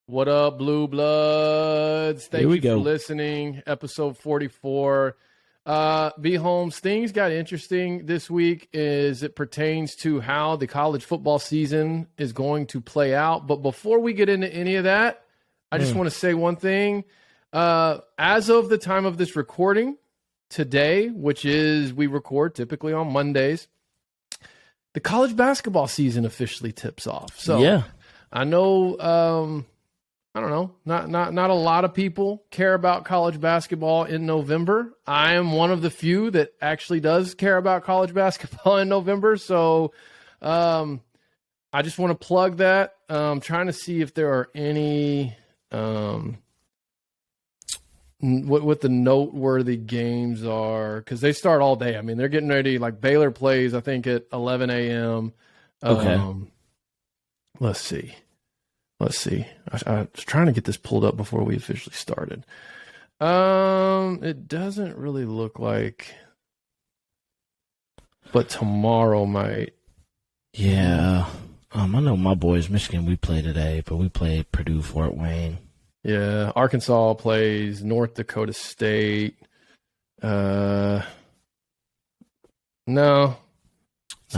What up, Blue Bloods? Thank you for listening. Episode 44. B. Holmes, things got interesting this week as it pertains to how the college football season is going to play out. But before we get into any of that, I just want to say one thing. As of the time of this recording today, which is we record typically on Mondays, the college basketball season officially tips off. So yeah. I know I don't know, not a lot of people care about college basketball in November. I am one of the few that actually does care about college basketball in November. So I just want to plug that. I'm trying to see if there are any what the noteworthy games are, because they start all day. I mean, they're getting ready. Like Baylor plays, I think, at 11 a.m. Okay. Let's see. I was trying to get this pulled up before we officially started. It doesn't really look like, but tomorrow might. Yeah. I know my boys, Michigan, we play today, but we play Purdue, Fort Wayne. Yeah. Arkansas plays North Dakota State. No. So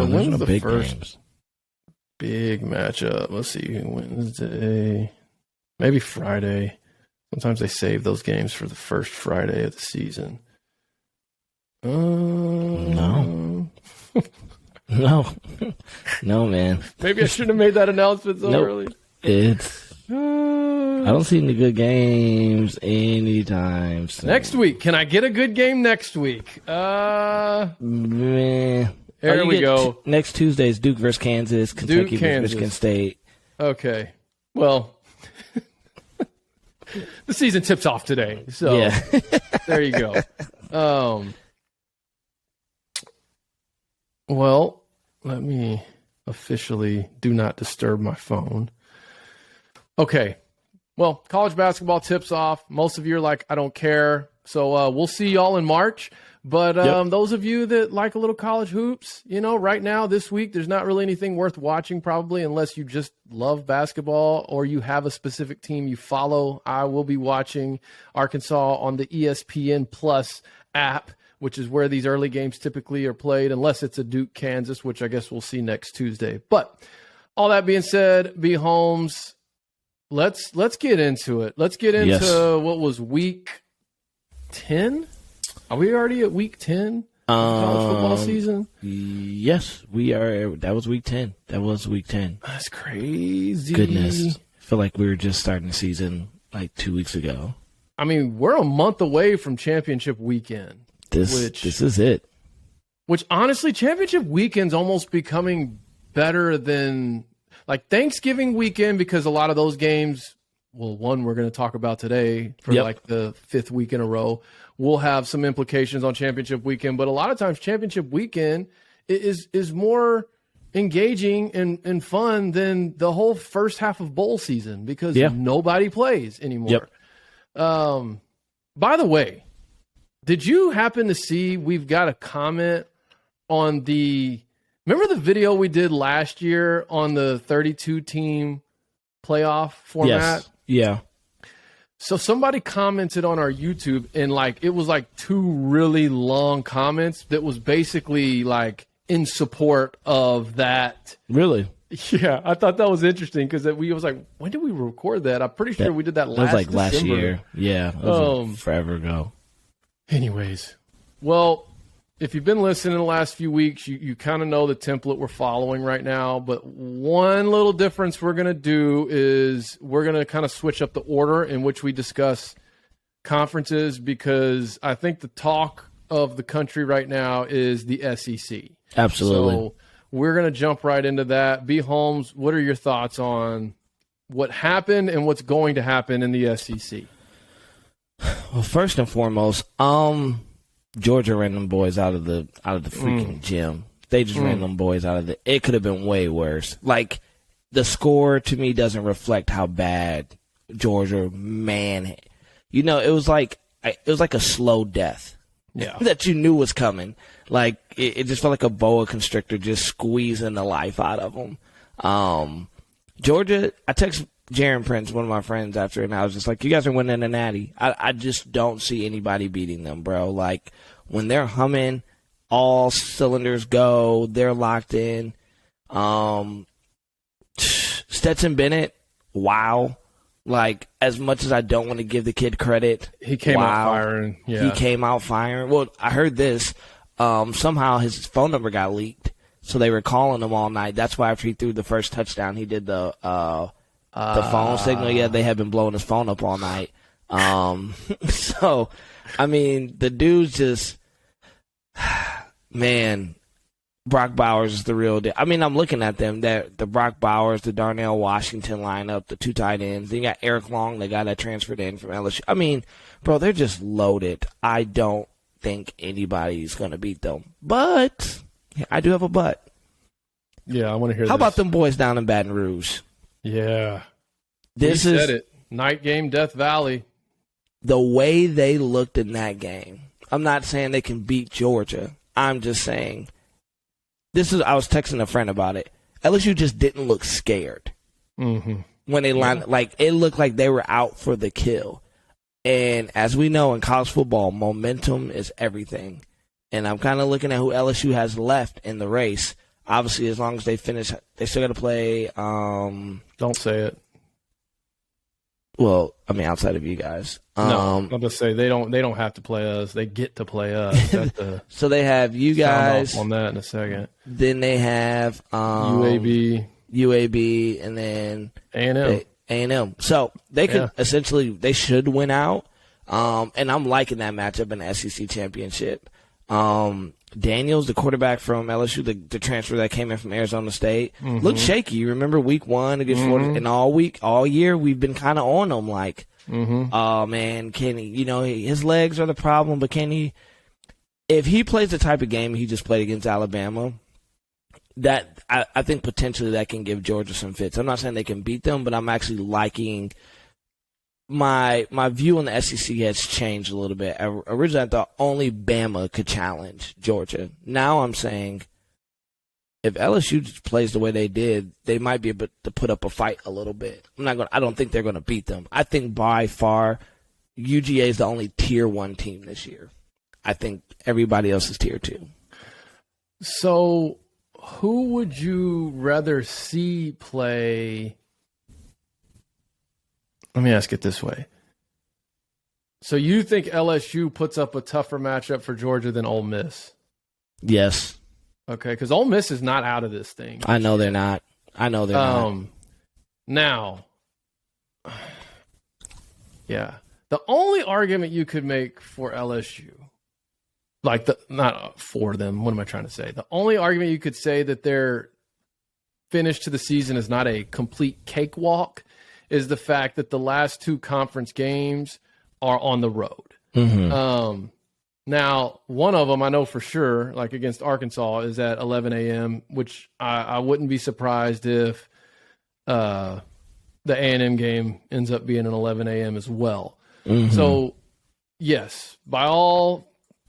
when's the first games. Big matchup? Let's see. Wednesday, maybe Friday. Sometimes they save those games for the first Friday of the season. No, man. Maybe I shouldn't have made that announcement so early. I don't see any good games anytime soon. Next week. Can I get a good game next week? Man. There we go. Next Tuesday is Duke versus Kansas, Kentucky versus Michigan State. Okay. Well, the season tips off today. So yeah. There you go. Well, let me officially do not disturb my phone. Okay. Well, college basketball tips off. Most of you are like, I don't care. So we'll see y'all in March. But those of you that like a little college hoops, right now, this week, there's not really anything worth watching probably unless you just love basketball or you have a specific team you follow. I will be watching Arkansas on the ESPN Plus app, which is where these early games typically are played, unless it's a Duke, Kansas, which I guess we'll see next Tuesday. But all that being said, B. Holmes, let's get into it. Let's get into what was week 10? Are we already at week 10 of college football season? Yes, we are. That was week 10. That's crazy. Goodness. I feel like we were just starting the season like 2 weeks ago. I mean, we're a month away from championship weekend. This is it. Which, honestly, championship weekend's almost becoming better than, like, Thanksgiving weekend, because a lot of those games, well, one we're going to talk about today for like the fifth week in a row, will have some implications on championship weekend. But a lot of times championship weekend is more engaging and fun than the whole first half of bowl season, because nobody plays anymore. By the way, did you happen to see we've got a comment on remember the video we did last year on the 32-team playoff format? Yes. Yeah. So somebody commented on our YouTube, and it was two really long comments that was basically in support of that. Really? Yeah, I thought that was interesting because we was like, when did we record that? I'm pretty sure we did that last December. Last year. Yeah, that was forever ago. Anyways, well, if you've been listening the last few weeks, you kind of know the template we're following right now. But one little difference we're going to do is we're going to kind of switch up the order in which we discuss conferences, because I think the talk of the country right now is the SEC. Absolutely. So we're going to jump right into that. B. Holmes, what are your thoughts on what happened and what's going to happen in the SEC? Well, first and foremost, Georgia ran them boys out of the freaking gym. They just ran them boys out of the. It could have been way worse. The score to me doesn't reflect how bad Georgia, man. It was like a slow death. Yeah, that you knew was coming. It just felt like a boa constrictor just squeezing the life out of them. Georgia, I text Jaron Prince, one of my friends, after, and I was just like, you guys are winning the Natty. I just don't see anybody beating them, bro. Like, when they're humming, all cylinders go, they're locked in. Stetson Bennett, wow. Like, as much as I don't want to give the kid credit, he came out firing. Yeah. He came out firing. Well, I heard this. Somehow his phone number got leaked, so they were calling him all night. That's why after he threw the first touchdown, he did the phone signal. Yeah, they had been blowing his phone up all night. So, I mean, the dude's just, man, Brock Bowers is the real deal. I mean, I'm looking at them. The Brock Bowers, the Darnell Washington lineup, the 2 tight ends. Then you got Eric Long, the guy that transferred in from LSU. I mean, bro, they're just loaded. I don't think anybody's going to beat them. But, I do have a but. Yeah, I want to hear How about them boys down in Baton Rouge? Yeah. This said it. Night game, Death Valley. The way they looked in that game. I'm not saying they can beat Georgia. I'm just saying. I was texting a friend about it. LSU just didn't look scared. Mm-hmm. When they lined, like, it looked like they were out for the kill. And as we know in college football, momentum is everything. And I'm kind of looking at who LSU has left in the race. Obviously, as long as they finish, they still got to play. Don't say it. Well, I mean, outside of you guys. No, I'm just say they don't have to play us. They get to play us. So they have you guys on that in a second. Then they have UAB, and then A&M. So they could essentially, they should win out. And I'm liking that matchup in the SEC championship. Daniels, the quarterback from LSU, the transfer that came in from Arizona State, looked shaky. You remember week 1 against Florida, and all year we've been kind of on him like, oh man, can he, his legs are the problem, but can he, if he plays the type of game he just played against Alabama, that I think potentially that can give Georgia some fits. I'm not saying they can beat them, but I'm actually liking my view on the SEC has changed a little bit. Originally, I thought only Bama could challenge Georgia. Now I'm saying if LSU just plays the way they did, they might be able to put up a fight a little bit. I don't think they're going to beat them. I think by far UGA is the only tier 1 team this year. I think everybody else is tier 2. So who would you rather see play? Let me ask it this way. So you think LSU puts up a tougher matchup for Georgia than Ole Miss? Yes. Okay, because Ole Miss is not out of this thing. I know they're not. Now, yeah. The only argument you could make for LSU, not for them, what am I trying to say? The only argument you could say that their finish to the season is not a complete cakewalk is the fact that the last 2 conference games are on the road. Now, one of them I know for sure, like against Arkansas, is at 11 a.m., which I wouldn't be surprised if the A&M game ends up being an 11 a.m. as well. So, yes, by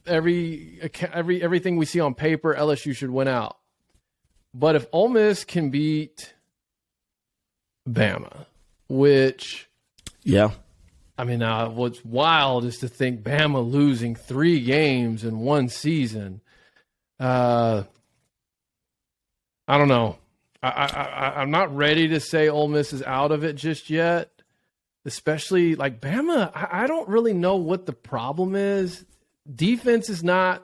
everything we see on paper, LSU should win out. But if Ole Miss can beat Bama, which, I mean, what's wild is to think Bama losing 3 games in one season. I don't know. I'm not ready to say Ole Miss is out of it just yet, especially like Bama. I don't really know what the problem is. Defense is not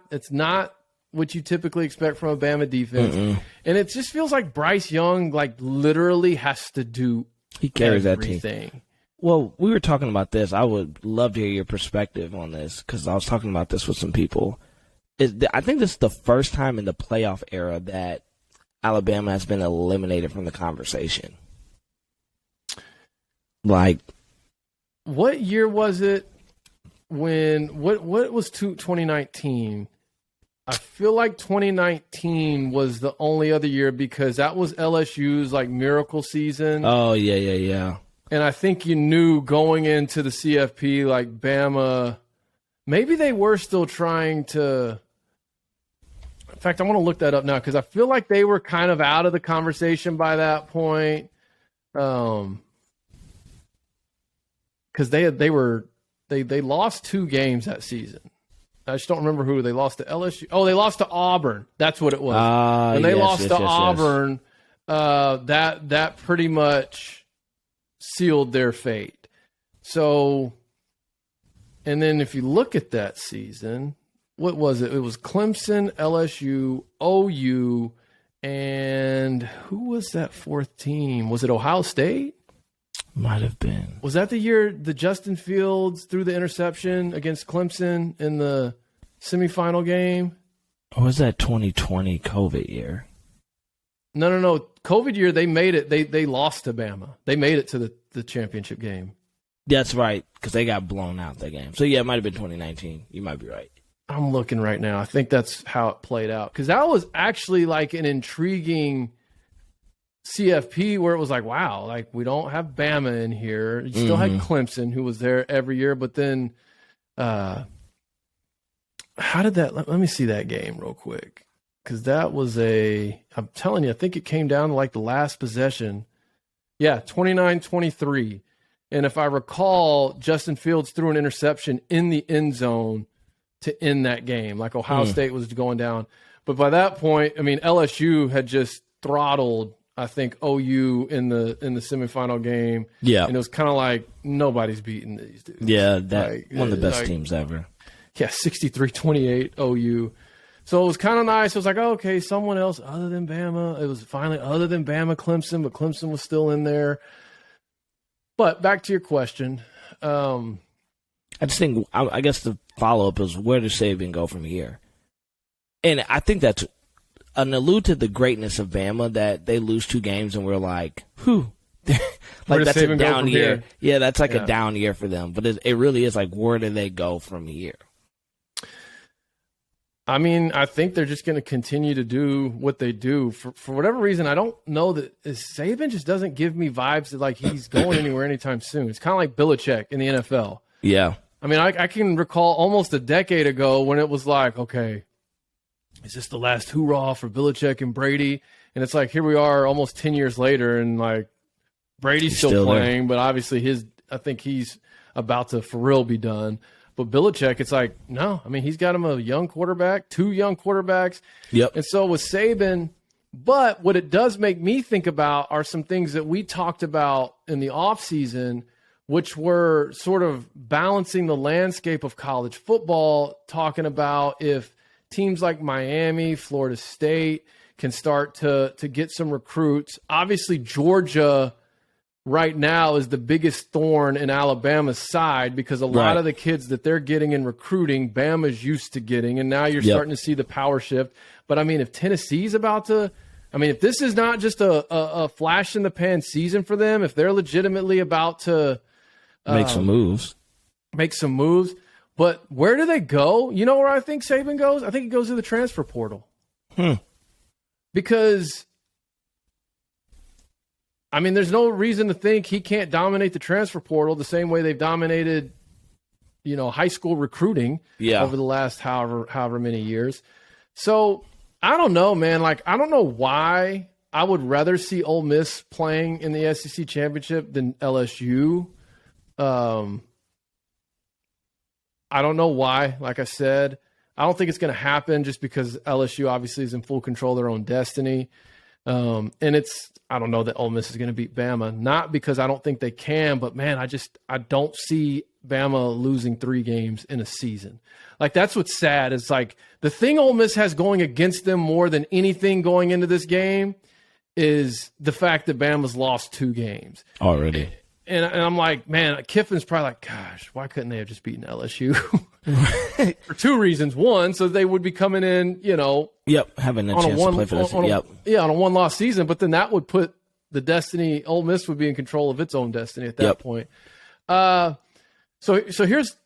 what you typically expect from a Bama defense. And it just feels like Bryce Young literally has to do He carries everything. That team. Well, we were talking about this. I would love to hear your perspective on this because I was talking about this with some people. I think this is the first time in the playoff era that Alabama has been eliminated from the conversation. What year was it when what was 2019? I feel like 2019 was the only other year because that was LSU's miracle season. Oh, yeah. And I think you knew going into the CFP, Bama, maybe they were still trying to. In fact, I want to look that up now because I feel like they were kind of out of the conversation by that point. because they lost 2 games that season. I just don't remember who they lost to. LSU. Oh, they lost to Auburn. That's what it was. And they lost to Auburn. That pretty much sealed their fate. So, and then if you look at that season, what was it? It was Clemson, LSU, OU, and who was that 4th team? Was it Ohio State? Might have been. Was that the year the Justin Fields threw the interception against Clemson in the semifinal game? Or was that 2020 COVID year? No. COVID year, they made it. They lost to Bama. They made it to the championship game. That's right, because they got blown out that game. So, yeah, it might have been 2019. You might be right. I'm looking right now. I think that's how it played out. Because that was actually like an intriguing CFP where it was like, wow, like we don't have Bama in here. You still had Clemson, who was there every year. But then how did that – let me see that game real quick. Because that was I'm telling you, I think it came down to like the last possession. Yeah, 29-23. And if I recall, Justin Fields threw an interception in the end zone to end that game. Like Ohio State was going down. But by that point, I mean, LSU had just throttled, I think, OU in the semifinal game. Yeah. And it was kind of like nobody's beating these dudes. Yeah, one of the best teams ever. Yeah, 63-28 OU. So it was kind of nice. It was like, oh, okay, someone else other than Bama. It was finally other than Bama, Clemson, but Clemson was still in there. But back to your question. I just think, I guess the follow-up is, where does Saban go from here? And I think that's an allude to the greatness of Bama, that they lose 2 games and we're like, whew. Like that's a down year. Here? Yeah, that's like a down year for them. But it really is like, where do they go from here? I mean, I think they're just going to continue to do what they do. For whatever reason, I don't know that Saban just doesn't give me vibes that like he's going anywhere anytime soon. It's kind of like Belichick in the NFL. Yeah. I mean, I can recall almost a decade ago when it was like, okay, is this the last hoorah for Belichick and Brady? And it's like, here we are almost 10 years later, and like Brady's still playing, but obviously I think he's about to for real be done. But Belichick, it's like, no. I mean, he's got him a young quarterback, 2 young quarterbacks. Yep. And so with Saban, but what it does make me think about are some things that we talked about in the offseason, which were sort of balancing the landscape of college football, talking about if teams like Miami, Florida State can start to get some recruits. Obviously, Georgia right now is the biggest thorn in Alabama's side because a lot of the kids that they're getting in recruiting, Bama's used to getting, and now you're starting to see the power shift. But, I mean, if Tennessee's about to – I mean, if this is not just a flash-in-the-pan season for them, if they're legitimately about to make some moves. But where do they go? You know where I think Saban goes? I think he goes to the transfer portal. Because – I mean, there's no reason to think he can't dominate the transfer portal the same way they've dominated, high school recruiting over the last however many years. So I don't know, man. Like, I don't know why I would rather see Ole Miss playing in the SEC championship than LSU. I don't know why. Like I said, I don't think it's going to happen just because LSU obviously is in full control of their own destiny. And I don't know that Ole Miss is going to beat Bama, not because I don't think they can, but man, I don't see Bama losing 3 games in a season. Like, that's what's sad. It's like the thing Ole Miss has going against them more than anything going into this game is the fact that Bama's lost 2 games already. And I'm like, man, Kiffin's probably like, gosh, why couldn't they have just beaten LSU? For 2 reasons. One, so they would be coming in, having a chance to play for this. On a 1-loss season. But then that would put the destiny. Ole Miss would be in control of its own destiny at that point. So here's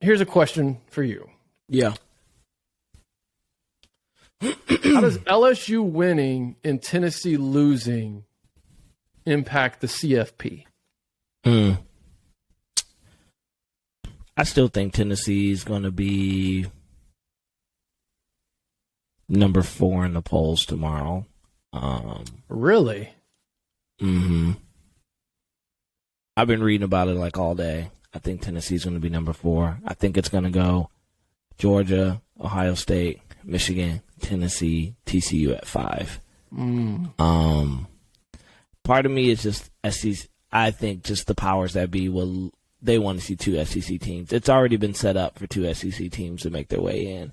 a question for you. Yeah. How does LSU winning and Tennessee losing impact the CFP? I still think Tennessee is going to be number 4 in the polls tomorrow. Really? Mm-hmm. I've been reading about it like all day. I think Tennessee's going to be number 4. I think it's going to go Georgia, Ohio State, Michigan, Tennessee, TCU at 5. Part of me is just SEC. I think just the powers that be they want to see 2 SEC teams. It's already been set up for 2 SEC teams to make their way in.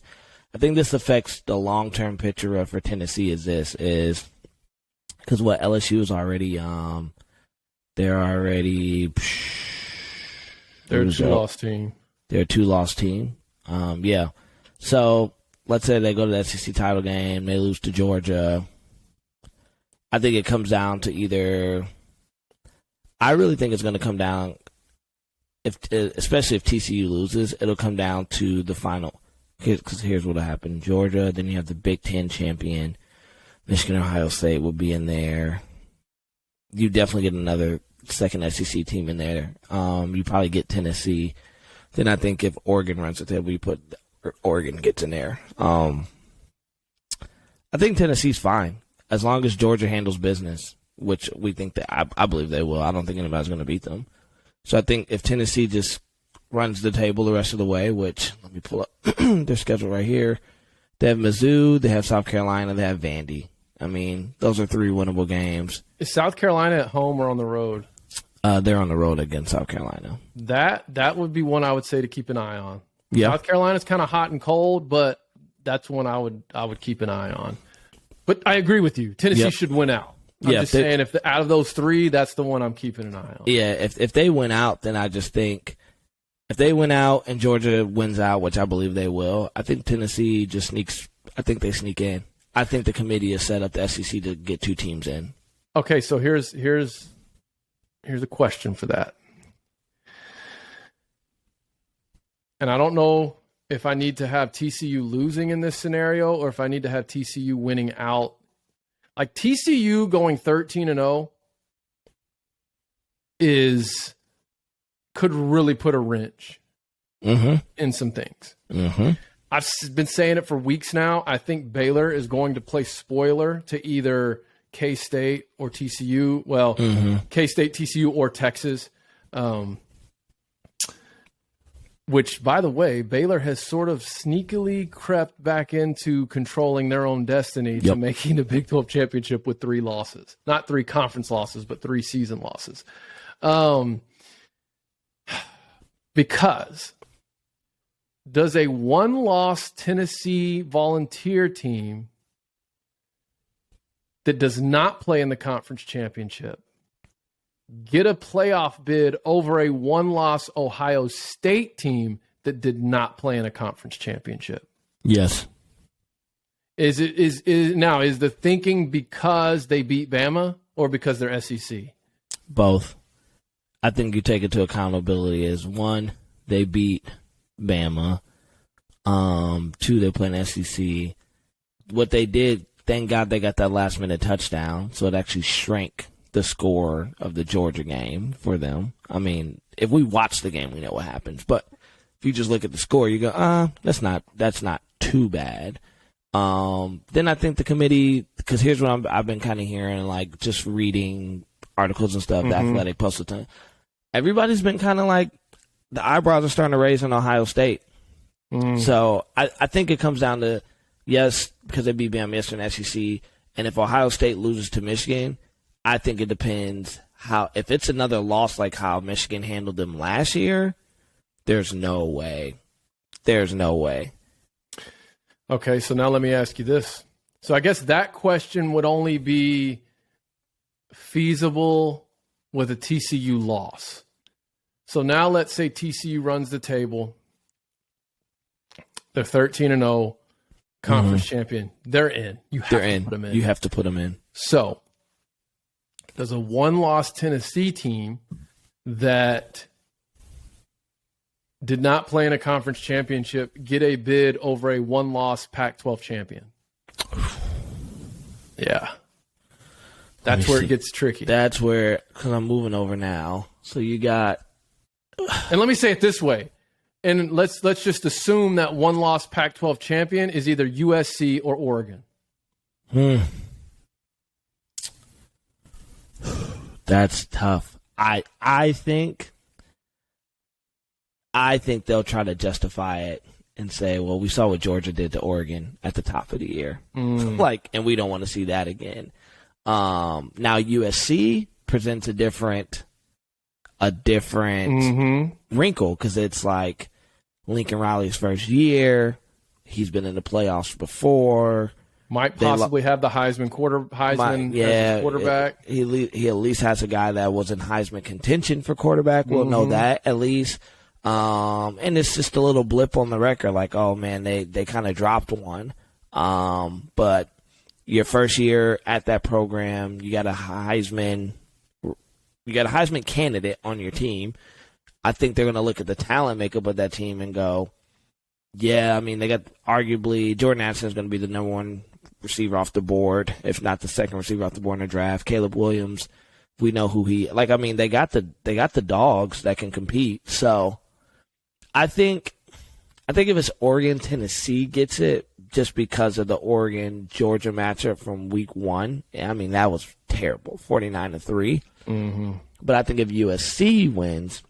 I think this affects the long-term picture for Tennessee is because what LSU is already they're a 2-loss team. They're a 2-loss team. Yeah. So let's say they go to the SEC title game, they lose to Georgia. I think it comes down to either. I really think it's going to come down, especially if TCU loses, it'll come down to the final. Because here's what'll happen: Georgia, then you have the Big Ten champion, Michigan, Ohio State will be in there. You definitely get another second SEC team in there. You probably get Tennessee. Then I think if Oregon runs the table, you put Oregon gets in there. I think Tennessee's fine as long as Georgia handles business, which we think that I believe they will. I don't think anybody's going to beat them. So I think if Tennessee just runs the table the rest of the way, which let me pull up their schedule right here. They have Mizzou, they have South Carolina, they have Vandy. I mean, those are 3 winnable games. Is South Carolina at home or on the road? They're on the road against South Carolina. That would be one I would say to keep an eye on. Yeah. South Carolina's kind of hot and cold, but that's one I would keep an eye on. But I agree with you. Tennessee should win out. I'm just saying, if out of those 3, that's the one I'm keeping an eye on. Yeah, if they win out, then I just think if they win out and Georgia wins out, which I believe they will, I think Tennessee just sneaks. I think they sneak in. I think the committee has set up the SEC to get 2 teams in. Okay, so here's a question for that. And I don't know if I need to have TCU losing in this scenario or if I need to have TCU winning out. Like TCU going 13-0 could really put a wrench in some things. I've been saying it for weeks now. I think Baylor is going to play spoiler to either K-State or TCU. Well, K-State, TCU, or Texas. Which, by the way, Baylor has sort of sneakily crept back into controlling their own destiny to making the Big 12 championship with 3 losses. Not 3 conference losses, but 3 season losses. Because does a 1-loss Tennessee Volunteer team that does not play in the conference championship get a playoff bid over a 1-loss Ohio State team that did not play in a conference championship? Yes. Is the thinking because they beat Bama or because they're SEC? Both. I think you take it to accountability as 1, they beat Bama. 2, they play in SEC. What they did, thank God they got that last minute touchdown, so it actually shrank the score of the Georgia game for them. I mean, if we watch the game, we know what happens. But if you just look at the score, you go, that's not too bad. Then I think the committee, because here's what I've been kind of hearing, like just reading articles and stuff, the Athletic posted time. Everybody's been kind of like, the eyebrows are starting to raise in Ohio State. So I think it comes down to, yes, because they beat Bama yesterday in SEC, and if Ohio State loses to Michigan, I think it depends if it's another loss like how Michigan handled them last year, there's no way. There's no way. Okay, so now let me ask you this. So I guess that question would only be feasible with a TCU loss. So now let's say TCU runs the table. They're 13-0, conference champion. They're in. You have to put them in. You have to put them in. So does a 1-loss Tennessee team that did not play in a conference championship get a bid over a 1-loss Pac-12 champion? Yeah. That's where it gets tricky. That's where, because I'm moving over now. So you got. And let me say it this way. And let's just assume that 1-loss Pac-12 champion is either USC or Oregon. That's tough. I think they'll try to justify it and say, well, we saw what Georgia did to Oregon at the top of the year. And we don't want to see that again. Now USC presents a different wrinkle, because it's like Lincoln Riley's first year. He's been in the playoffs before. Might possibly have the Heisman as his quarterback. He at least has a guy that was in Heisman contention for quarterback. We'll know that at least. And it's just a little blip on the record, like, oh man, they kind of dropped one. But your first year at that program, you got a Heisman candidate on your team. I think they're going to look at the talent makeup of that team and go, yeah, I mean, they got arguably Jordan Addison is going to be the number one receiver off the board, if not the second receiver off the board in the draft. Caleb Williams, we know who he like. I mean, they got the dogs that can compete. So I think if it's Oregon, Tennessee gets it just because of the Oregon Georgia matchup from week 1. I mean, that was terrible, 49-3. But I think if USC wins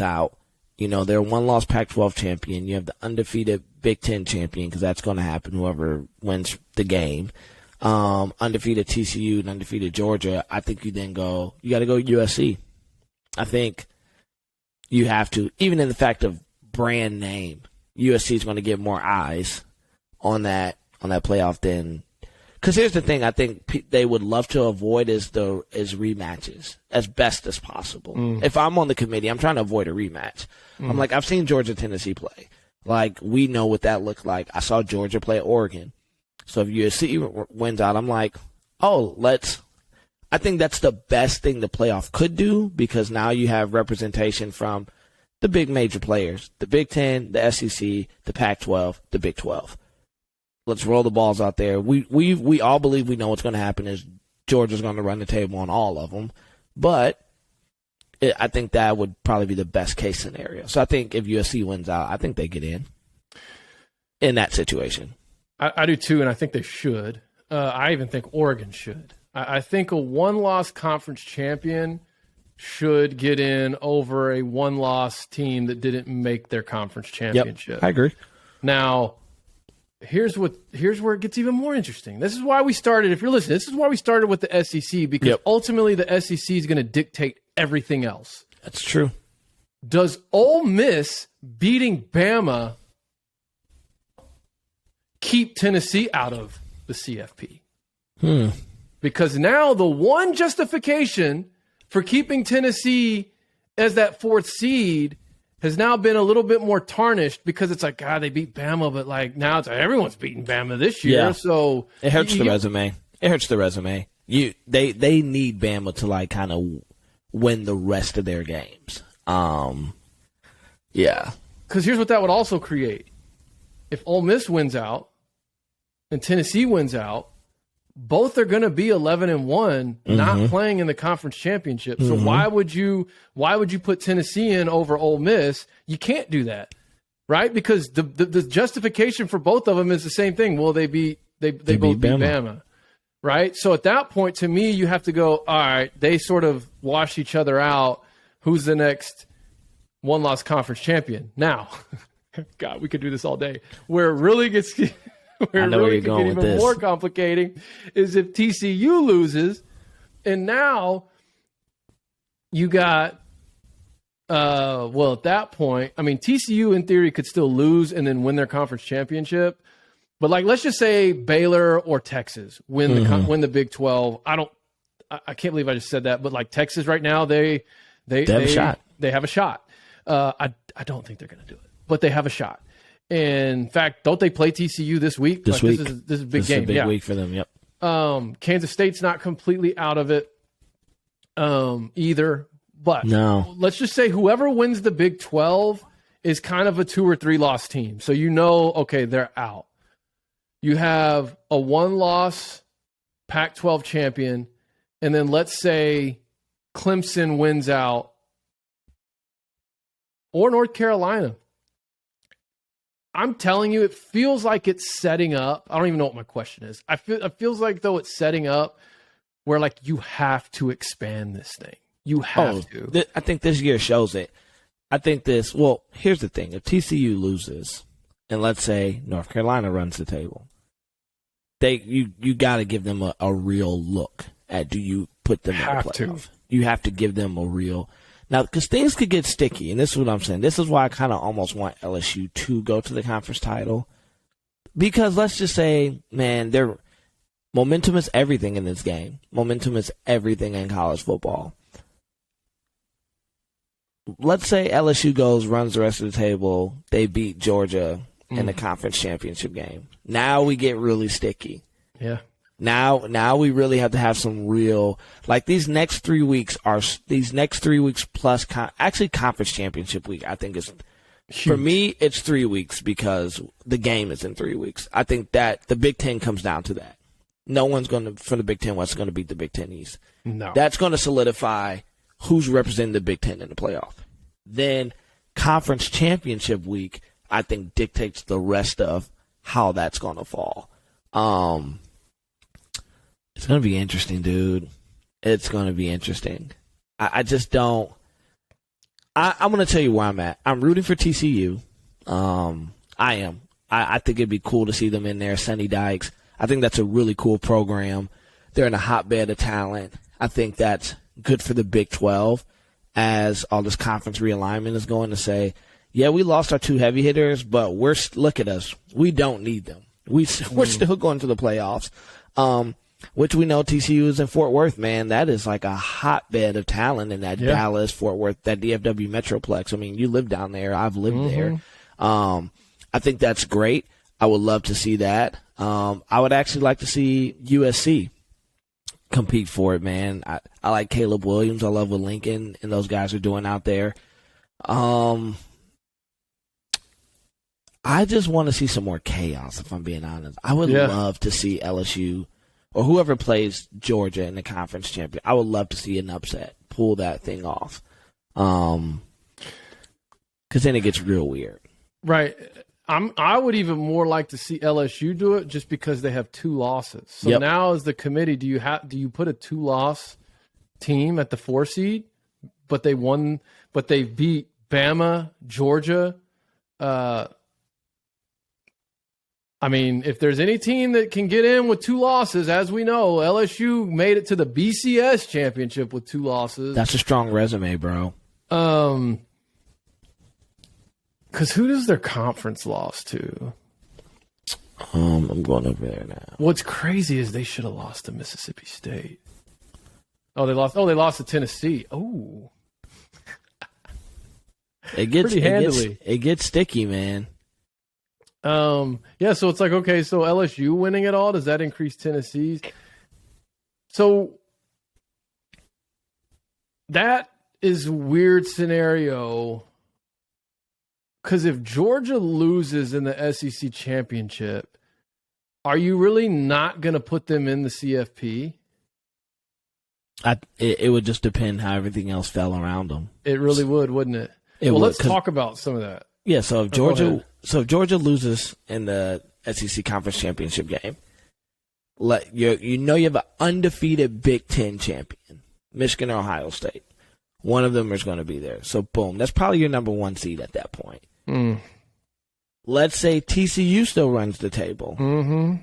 out, you know, they're a one-loss Pac-12 champion. You have the undefeated Big Ten champion, because that's going to happen, whoever wins the game. Undefeated TCU and undefeated Georgia. I think you then got to go USC. I think you have to, even in the fact of brand name, USC is going to get more eyes on that playoff than. Because here's the thing, I think they would love to avoid is rematches as best as possible. If I'm on the committee, I'm trying to avoid a rematch. I'm like, I've seen Georgia-Tennessee play. Like, we know what that looked like. I saw Georgia play Oregon. So if USC wins out, I'm like, I think that's the best thing the playoff could do, because now you have representation from the big major players, the Big Ten, the SEC, the Pac-12, the Big 12. Let's roll the balls out there. We all believe we know what's going to happen is Georgia's going to run the table on all of them. But I think that would probably be the best case scenario. So I think if USC wins out, I think they get in that situation. I do too, and I think they should. I even think Oregon should. I think a one-loss conference champion should get in over a one-loss team that didn't make their conference championship. Yep, I agree. Now, here's where it gets even more interesting. This is why we started, if you're listening, this is why we started with the SEC, because ultimately the SEC is going to dictate everything else. That's true. Does Ole Miss beating Bama keep Tennessee out of the CFP? Because now the one justification for keeping Tennessee as that 4th seed has now been a little bit more tarnished, because it's like, God, they beat Bama, but like now it's like everyone's beating Bama this year. Yeah. So it hurts the resume. It hurts the resume. They need Bama to like kind of win the rest of their games. Yeah. Because here's what that would also create. If Ole Miss wins out and Tennessee wins out, both are going to be 11-1, not playing in the conference championship. So why would you put Tennessee in over Ole Miss? You can't do that, right? Because the justification for both of them is the same thing. Well, they both beat Bama, right? So at that point, to me, you have to go, all right, they sort of wash each other out. Who's the next one-loss conference champion? Now, God, we could do this all day. Where it really gets where it really can get even more complicating is if TCU loses, and now you got at that point, I mean, TCU in theory could still lose and then win their conference championship. But like, let's just say Baylor or Texas win the Big 12. I can't believe I just said that, but like Texas right now, they have a shot. They have a shot. I don't think they're going to do it, but they have a shot. In fact, don't they play TCU this week? This week. This is a big game. This is a big week for them, yep. Kansas State's not completely out of it either. But let's just say whoever wins the Big 12 is kind of a 2 or 3 loss team. So okay, they're out. You have a 1-loss Pac-12 champion, and then let's say Clemson wins out, or North Carolina. I'm telling you, it feels like it's setting up. I don't even know what my question is. It feels like, though, it's setting up where like you have to expand this thing. You have to. I think this year shows it. I think here's the thing. If TCU loses, and let's say North Carolina runs the table, you got to give them a real look at, do you put them in the playoff? You have to give them a real – now, because things could get sticky, and this is what I'm saying. This is why I kind of almost want LSU to go to the conference title. Because let's just say, man, momentum is everything in this game. Momentum is everything in college football. Let's say LSU runs the rest of the table. They beat Georgia in the conference championship game. Now we get really sticky. Yeah. Now we really have to have some real, like these next 3 weeks plus actually conference championship week. I think is huge. For me, it's 3 weeks because the game is in 3 weeks. I think that the Big Ten comes down to that. No one's for the Big Ten West going to beat the Big Ten East. No. That's going to solidify who's representing the Big Ten in the playoff. Then conference championship week, I think, dictates the rest of how that's going to fall. It's going to be interesting, dude. It's going to be interesting. I just don't. I'm going to tell you where I'm at. I'm rooting for TCU. I am. I think it'd be cool to see them in there. Sonny Dykes. I think that's a really cool program. They're in a hotbed of talent. I think that's good for the Big 12 as all this conference realignment is going to say, yeah, we lost our 2 heavy hitters, but look at us. We don't need them. We're still going to the playoffs, which we know TCU is in Fort Worth, man. That is like a hotbed of talent in that Dallas, Fort Worth, that DFW Metroplex. I mean, you live down there. I've lived there. I think that's great. I would love to see that. I would actually like to see USC compete for it, man. I like Caleb Williams. I love what Lincoln and those guys are doing out there. I just want to see some more chaos, if I'm being honest. I would love to see LSU or whoever plays Georgia in the conference champion. I would love to see an upset, pull that thing off. Because then it gets real weird. Right. I would even more like to see LSU do it just because they have 2 losses. So now as the committee, do you put a 2-loss team at the 4 seed, but they beat Bama, Georgia? I mean, if there's any team that can get in with 2 losses, as we know, LSU made it to the BCS championship with 2 losses. That's a strong resume, bro. Because who does their conference loss to? I'm going over there now. What's crazy is they should have lost to Mississippi State. Oh, they lost. Oh, they lost to Tennessee. Oh, it gets sticky, man. Yeah. So it's like, okay, so LSU winning it all, does that increase Tennessee's? So that is a weird scenario. Because if Georgia loses in the SEC championship, are you really not going to put them in the CFP? It would just depend how everything else fell around them. It really would, wouldn't it? Let's talk about some of that. Yeah. So if Georgia loses in the SEC conference championship game, you have an undefeated Big Ten champion, Michigan or Ohio State. One of them is going to be there. So boom, that's probably your number 1 seed at that point. Let's say TCU still runs the table.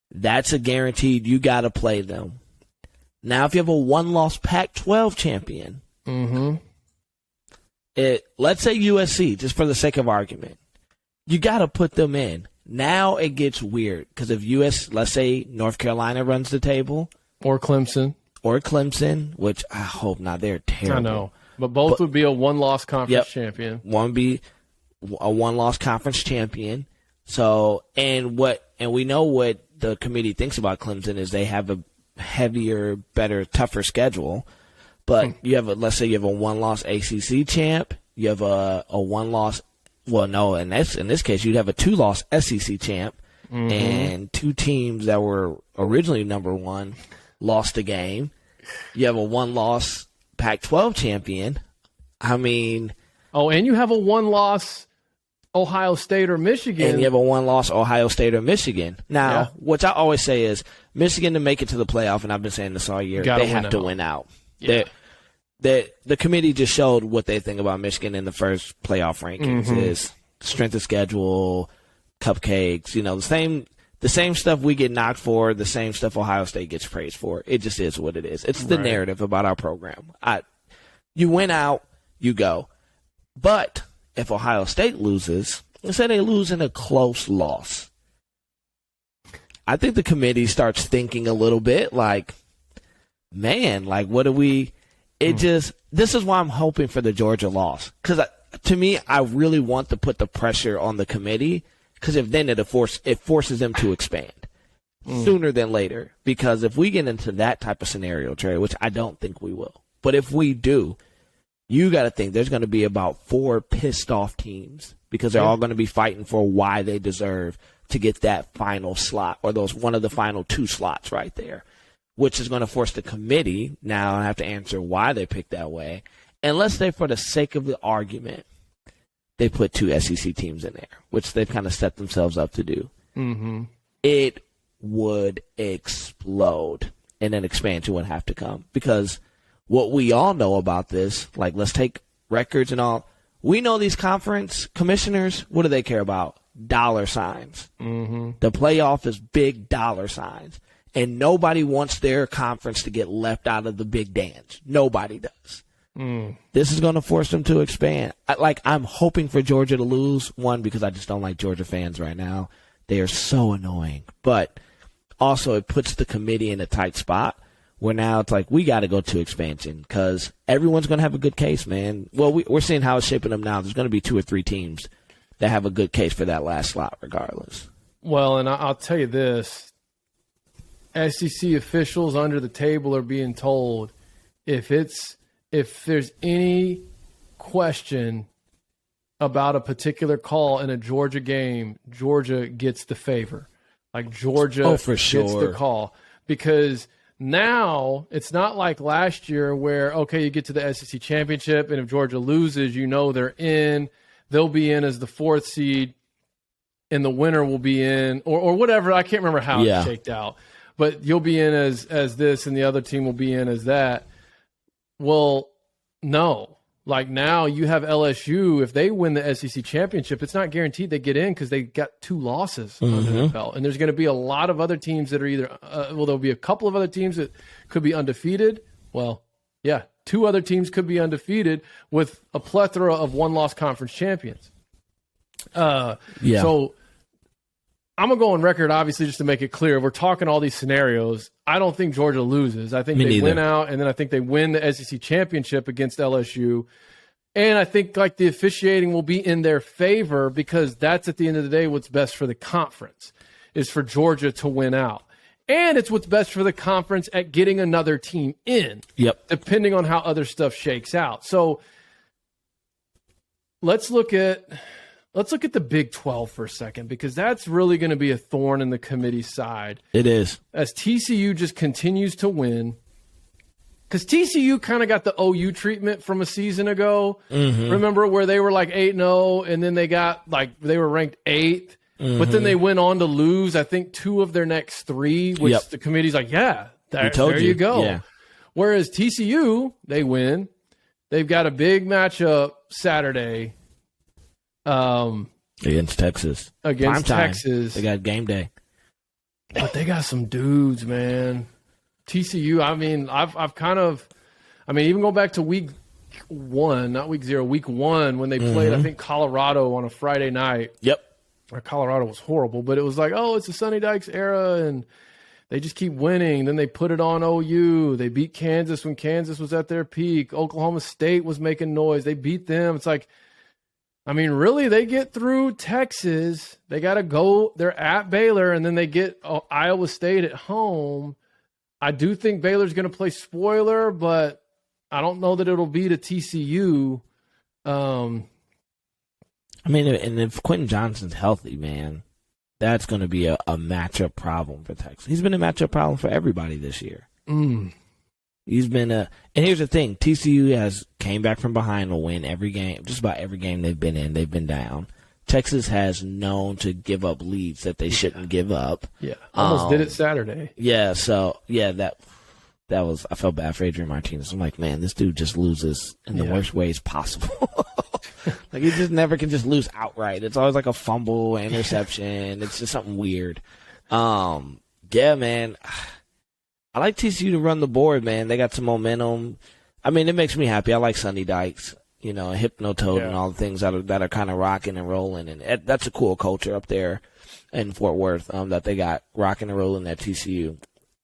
That's a guaranteed. You got to play them. Now, if you have a 1-loss Pac-12 champion, let's say USC, just for the sake of argument, you got to put them in. Now it gets weird because if let's say North Carolina runs the table, or Clemson, which I hope not. They're terrible. I know, but both would be a 1-loss conference champion. One would be a 1-loss conference champion. So, and we know what the committee thinks about Clemson is they have a heavier, better, tougher schedule. But let's say you have a 1-loss ACC champ. You have a 1-loss. Well, no, in this case, you'd have a 2-loss SEC champ, and 2 teams that were originally number 1 lost a game. You have a 1-loss Pac-12 champion. I mean, and you have a 1-loss Ohio State or Michigan. And you have a one-loss Ohio State or Michigan. Now, what I always say is Michigan to make it to the playoff, and I've been saying this all year, they have to win out. Yeah. The committee just showed what they think about Michigan in the first playoff rankings is strength of schedule, cupcakes, the same stuff we get knocked for, the same stuff Ohio State gets praised for. It just is what it is. It's the narrative about our program. You win out, you go. But if Ohio State loses, let's say they lose in a close loss, I think the committee starts thinking a little bit like, man, like what do we – this is why I'm hoping for the Georgia loss. Because to me, I really want to put the pressure on the committee because if then it forces them to expand sooner than later. Because if we get into that type of scenario, Trey, which I don't think we will, but if we do, you got to think there's going to be about 4 pissed off teams because they're all going to be fighting for why they deserve to get that final slot or one of the final 2 slots right there, which is going to force the committee now to have to answer why they picked that way. And let's say for the sake of the argument, they put 2 SEC teams in there, which they've kind of set themselves up to do. Mm-hmm. It would explode, and an expansion would have to come because what we all know about this, like let's take records and all, we know these conference commissioners, what do they care about? Dollar signs. Mm-hmm. The playoff is big dollar signs. And nobody wants their conference to get left out of the big dance. Nobody does. This is going to force them to expand. I'm hoping for Georgia to lose, one, because I just don't like Georgia fans right now. They are so annoying. But also it puts the committee in a tight spot where now it's like we got to go to expansion because everyone's going to have a good case, man. Well, we're seeing how it's shaping up now. There's going to be 2 or 3 teams that have a good case for that last slot regardless. Well, and I'll tell you this. SEC officials under the table are being told if there's any question about a particular call in a Georgia game, Georgia gets the favor. Like Georgia for sure. gets the call. Because now it's not like last year where, okay, you get to the SEC championship and if Georgia loses, they're in. They'll be in as the 4th seed and the winner will be in or whatever. I can't remember how it shaked out. But you'll be in as this and the other team will be in as that. Well, no. Like now you have LSU. If they win the SEC championship, it's not guaranteed they get in because they got 2 losses under their belt. And there's going to be a lot of other teams that are either there'll be a couple of other teams that could be undefeated. Well, yeah, 2 other teams could be undefeated with a plethora of one-loss conference champions. So I'm going to go on record, obviously, just to make it clear. We're talking all these scenarios. I don't think Georgia loses. I think they win out, and then I think they win the SEC championship against LSU. And I think like the officiating will be in their favor because that's at the end of the day what's best for the conference is for Georgia to win out. And it's what's best for the conference at getting another team in, depending on how other stuff shakes out. So let's look at the Big 12 for a second because that's really going to be a thorn in the committee's side. It is. As TCU just continues to win. Because TCU kind of got the OU treatment from a season ago. Mm-hmm. Remember where they were like 8-0 and then they were ranked 8th. Mm-hmm. But then they went on to lose, I think, 2 of their next 3, which the committee's like, there you go. Yeah. Whereas TCU, they win. They've got a big matchup Saturday. Against Texas. Against Texas. They got game day. But they got some dudes, man. TCU, even go back to week 1, not week 0, week 1 when they played, I think, Colorado on a Friday night. Yep. Colorado was horrible, but it was like, it's the Sonny Dykes era, and they just keep winning. Then they put it on OU. They beat Kansas when Kansas was at their peak. Oklahoma State was making noise. They beat them. It's like, really, they get through Texas. They got to go. They're at Baylor, and then they get Iowa State at home. I do think Baylor's going to play spoiler, but I don't know that it'll be to TCU. And if Quentin Johnson's healthy, man, that's going to be a matchup problem for Texas. He's been a matchup problem for everybody this year. He's been and here's the thing, TCU came back from behind to win every game, just about every game they've been in. They've been down. Texas has known to give up leads that they shouldn't give up. Yeah, almost did it Saturday. Yeah, so, that was, I felt bad for Adrian Martinez. I'm like, man, this dude just loses in the worst ways possible. Like, he just never can just lose outright. It's always like a fumble, interception. It's just something weird. Yeah, man. I like TCU to run the board, man. They got some momentum. I mean, it makes me happy. I like Sonny Dykes, Hypnotoad and all the things that are kind of rocking and rolling. And that's a cool culture up there in Fort Worth that they got rocking and rolling at TCU.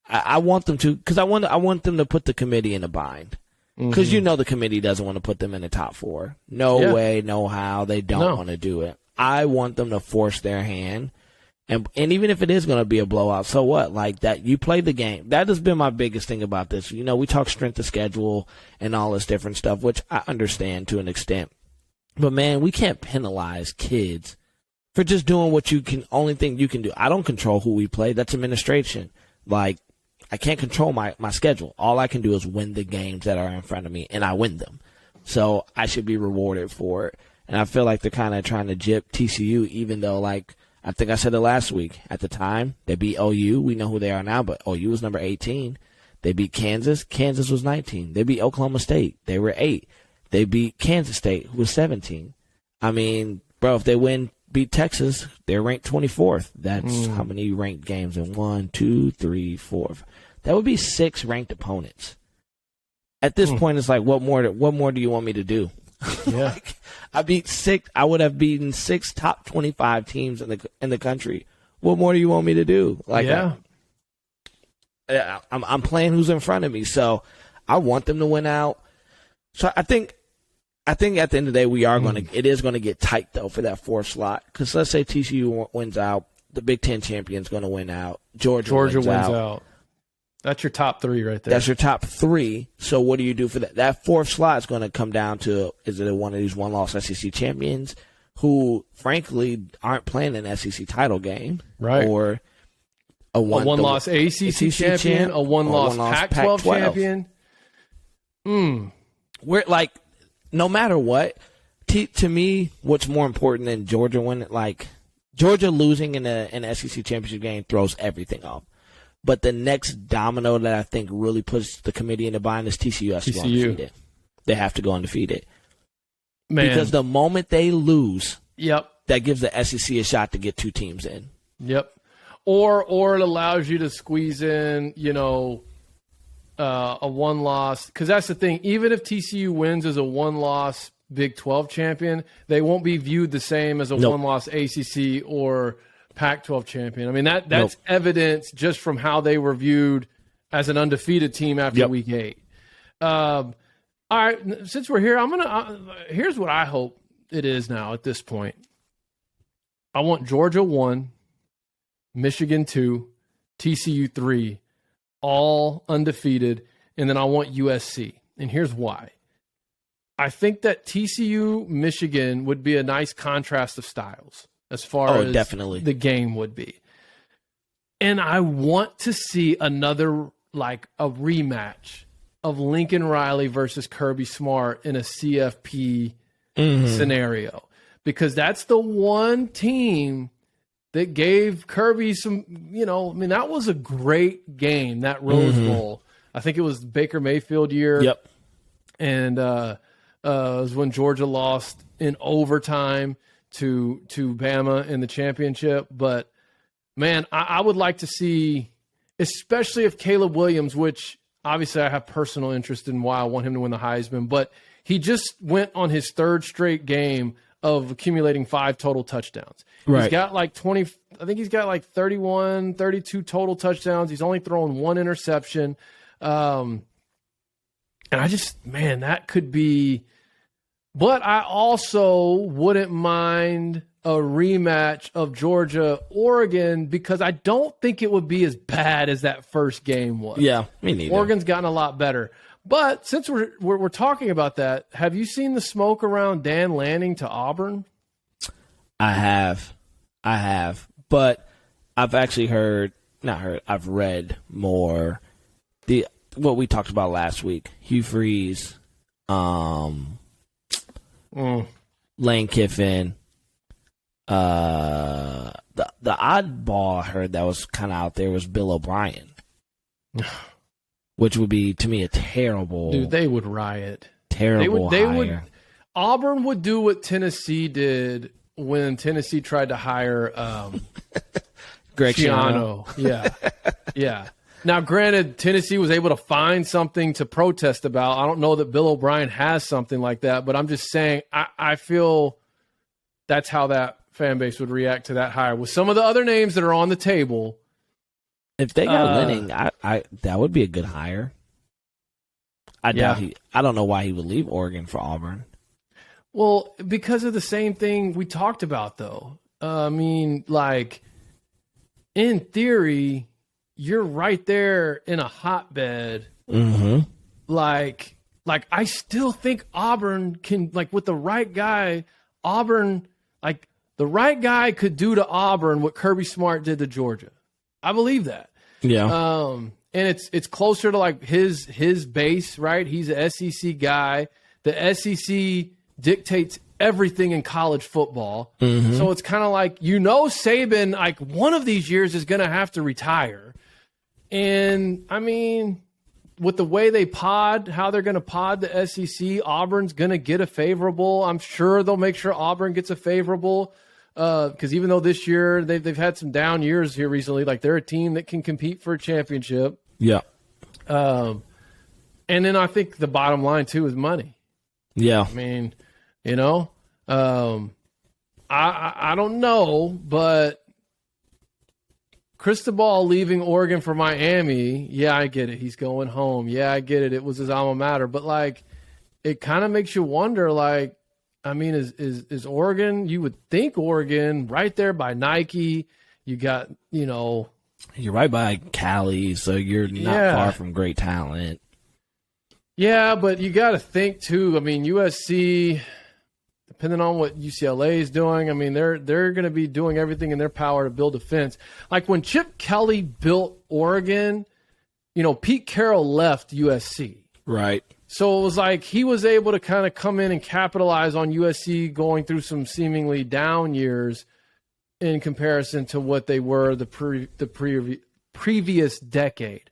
I want them to, because I want them to put the committee in a bind. Because the committee doesn't want to put them in the top 4. No way, no how. They don't want to do it. I want them to force their hand. And even if it is going to be a blowout, so what? Like that, you play the game. That has been my biggest thing about this. We talk strength of schedule and all this different stuff, which I understand to an extent. But man, we can't penalize kids for just doing what only thing you can do. I don't control who we play. That's administration. Like, I can't control my schedule. All I can do is win the games that are in front of me, and I win them. So I should be rewarded for it. And I feel like they're kind of trying to gyp TCU, even though, like, I think I said it last week. At the time, they beat OU. We know who they are now, but OU was number 18. They beat Kansas. Kansas was 19. They beat Oklahoma State. They were 8. They beat Kansas State, who was 17. I mean, bro, if they beat Texas, they're ranked 24th. That's how many ranked games in 1, 2, 3, 4. That would be 6 ranked opponents. At this point, it's like, what more do you want me to do? Yeah. I would have beaten 6 top 25 teams in the country. What more do you want me to do? Like, I'm playing who's in front of me, so I want them to win out. So I think at the end of the day, it is going to get tight though for that 4th slot. Because let's say TCU wins out, the Big Ten champion's going to win out. Georgia wins out. That's your top 3 right there. That's your top 3. So what do you do for that? That 4th slot is going to come down to, is it one of these one-loss SEC champions who, frankly, aren't playing an SEC title game, right? Or a one-loss ACC champion, a one-loss Pac-12 champion. We're like, no matter what, to me, what's more important than Georgia winning? Like, Georgia losing in an SEC championship game throws everything off. But the next domino that I think really puts the committee in the bind is TCU has to go undefeated. They have to go undefeated. Man. Because the moment they lose, that gives the SEC a shot to get 2 teams in. Yep. Or it allows you to squeeze in, a one-loss. Because that's the thing. Even if TCU wins as a one-loss Big 12 champion, they won't be viewed the same as a one-loss ACC or Pac-12 champion. I mean, that's evidence just from how they were viewed as an undefeated team after Week 8. All right, since we're here, here's what I hope it is now at this point. I want Georgia 1, Michigan 2, TCU 3, all undefeated, and then I want USC. And here's why. I think that TCU, Michigan would be a nice contrast of styles as far as definitely the game would be. And I want to see another, like a rematch of Lincoln Riley versus Kirby Smart in a CFP scenario. Because that's the one team that gave Kirby some, that was a great game, that Rose Bowl. I think it was Baker Mayfield year. Yep. And it was when Georgia lost in overtime to Bama in the championship. But, man, I would like to see, especially if Caleb Williams, which obviously I have personal interest in why I want him to win the Heisman, but he just went on his 3rd straight game of accumulating 5 total touchdowns. Right. He's got like 20, I think he's got like 31, 32 total touchdowns. He's only thrown 1 interception. And I just, man, that could be, but I also wouldn't mind a rematch of Georgia-Oregon because I don't think it would be as bad as that first game was. Yeah, me neither. Oregon's gotten a lot better. But since we're talking about that, have you seen the smoke around Dan Lanning to Auburn? I have. But I've actually I've read more what we talked about last week. Hugh Freeze, Lane Kiffin, The oddball I heard that was kind of out there was Bill O'Brien, which would be to me a terrible. Dude, they would riot. Terrible. They would. Auburn would do what Tennessee did when Tennessee tried to hire Greg Schiano. Yeah. Now, granted, Tennessee was able to find something to protest about. I don't know that Bill O'Brien has something like that, but I'm just saying I feel that's how that fan base would react to that hire. With some of the other names that are on the table, if they got Lenning, I that would be a good hire. I don't know why he would leave Oregon for Auburn. Well, because of the same thing we talked about, though. I mean, like, in theory, you're right there in a hotbed. Mm-hmm. Like I still think Auburn can, like, with the right guy, Auburn, like, the right guy could do to Auburn what Kirby Smart did to Georgia. I believe that. Yeah. And it's closer to, like, his base, right? He's an SEC guy. The SEC dictates everything in college football. Mm-hmm. So it's kind of like, Saban, like, one of these years is going to have to retire. And, I mean, with the way they how they're going to pod the SEC, Auburn's going to get a favorable. I'm sure they'll make sure Auburn gets a favorable because even though this year they've had some down years here recently, like, they're a team that can compete for a championship. Yeah. And then I think the bottom line, too, is money. Yeah. I mean, I don't know, but Cristobal leaving Oregon for Miami, yeah, I get it. He's going home. Yeah, I get it. It was his alma mater. But, like, it kind of makes you wonder, like, I mean, is Oregon, you would think Oregon, right there by Nike. You got, You're right by Cali, so you're not far from great talent. Yeah, but you got to think, too. I mean, USC, depending on what UCLA is doing, I mean, they're going to be doing everything in their power to build a fence. Like, when Chip Kelly built Oregon, Pete Carroll left USC. Right. So it was like he was able to kind of come in and capitalize on USC going through some seemingly down years in comparison to what they were the previous decade.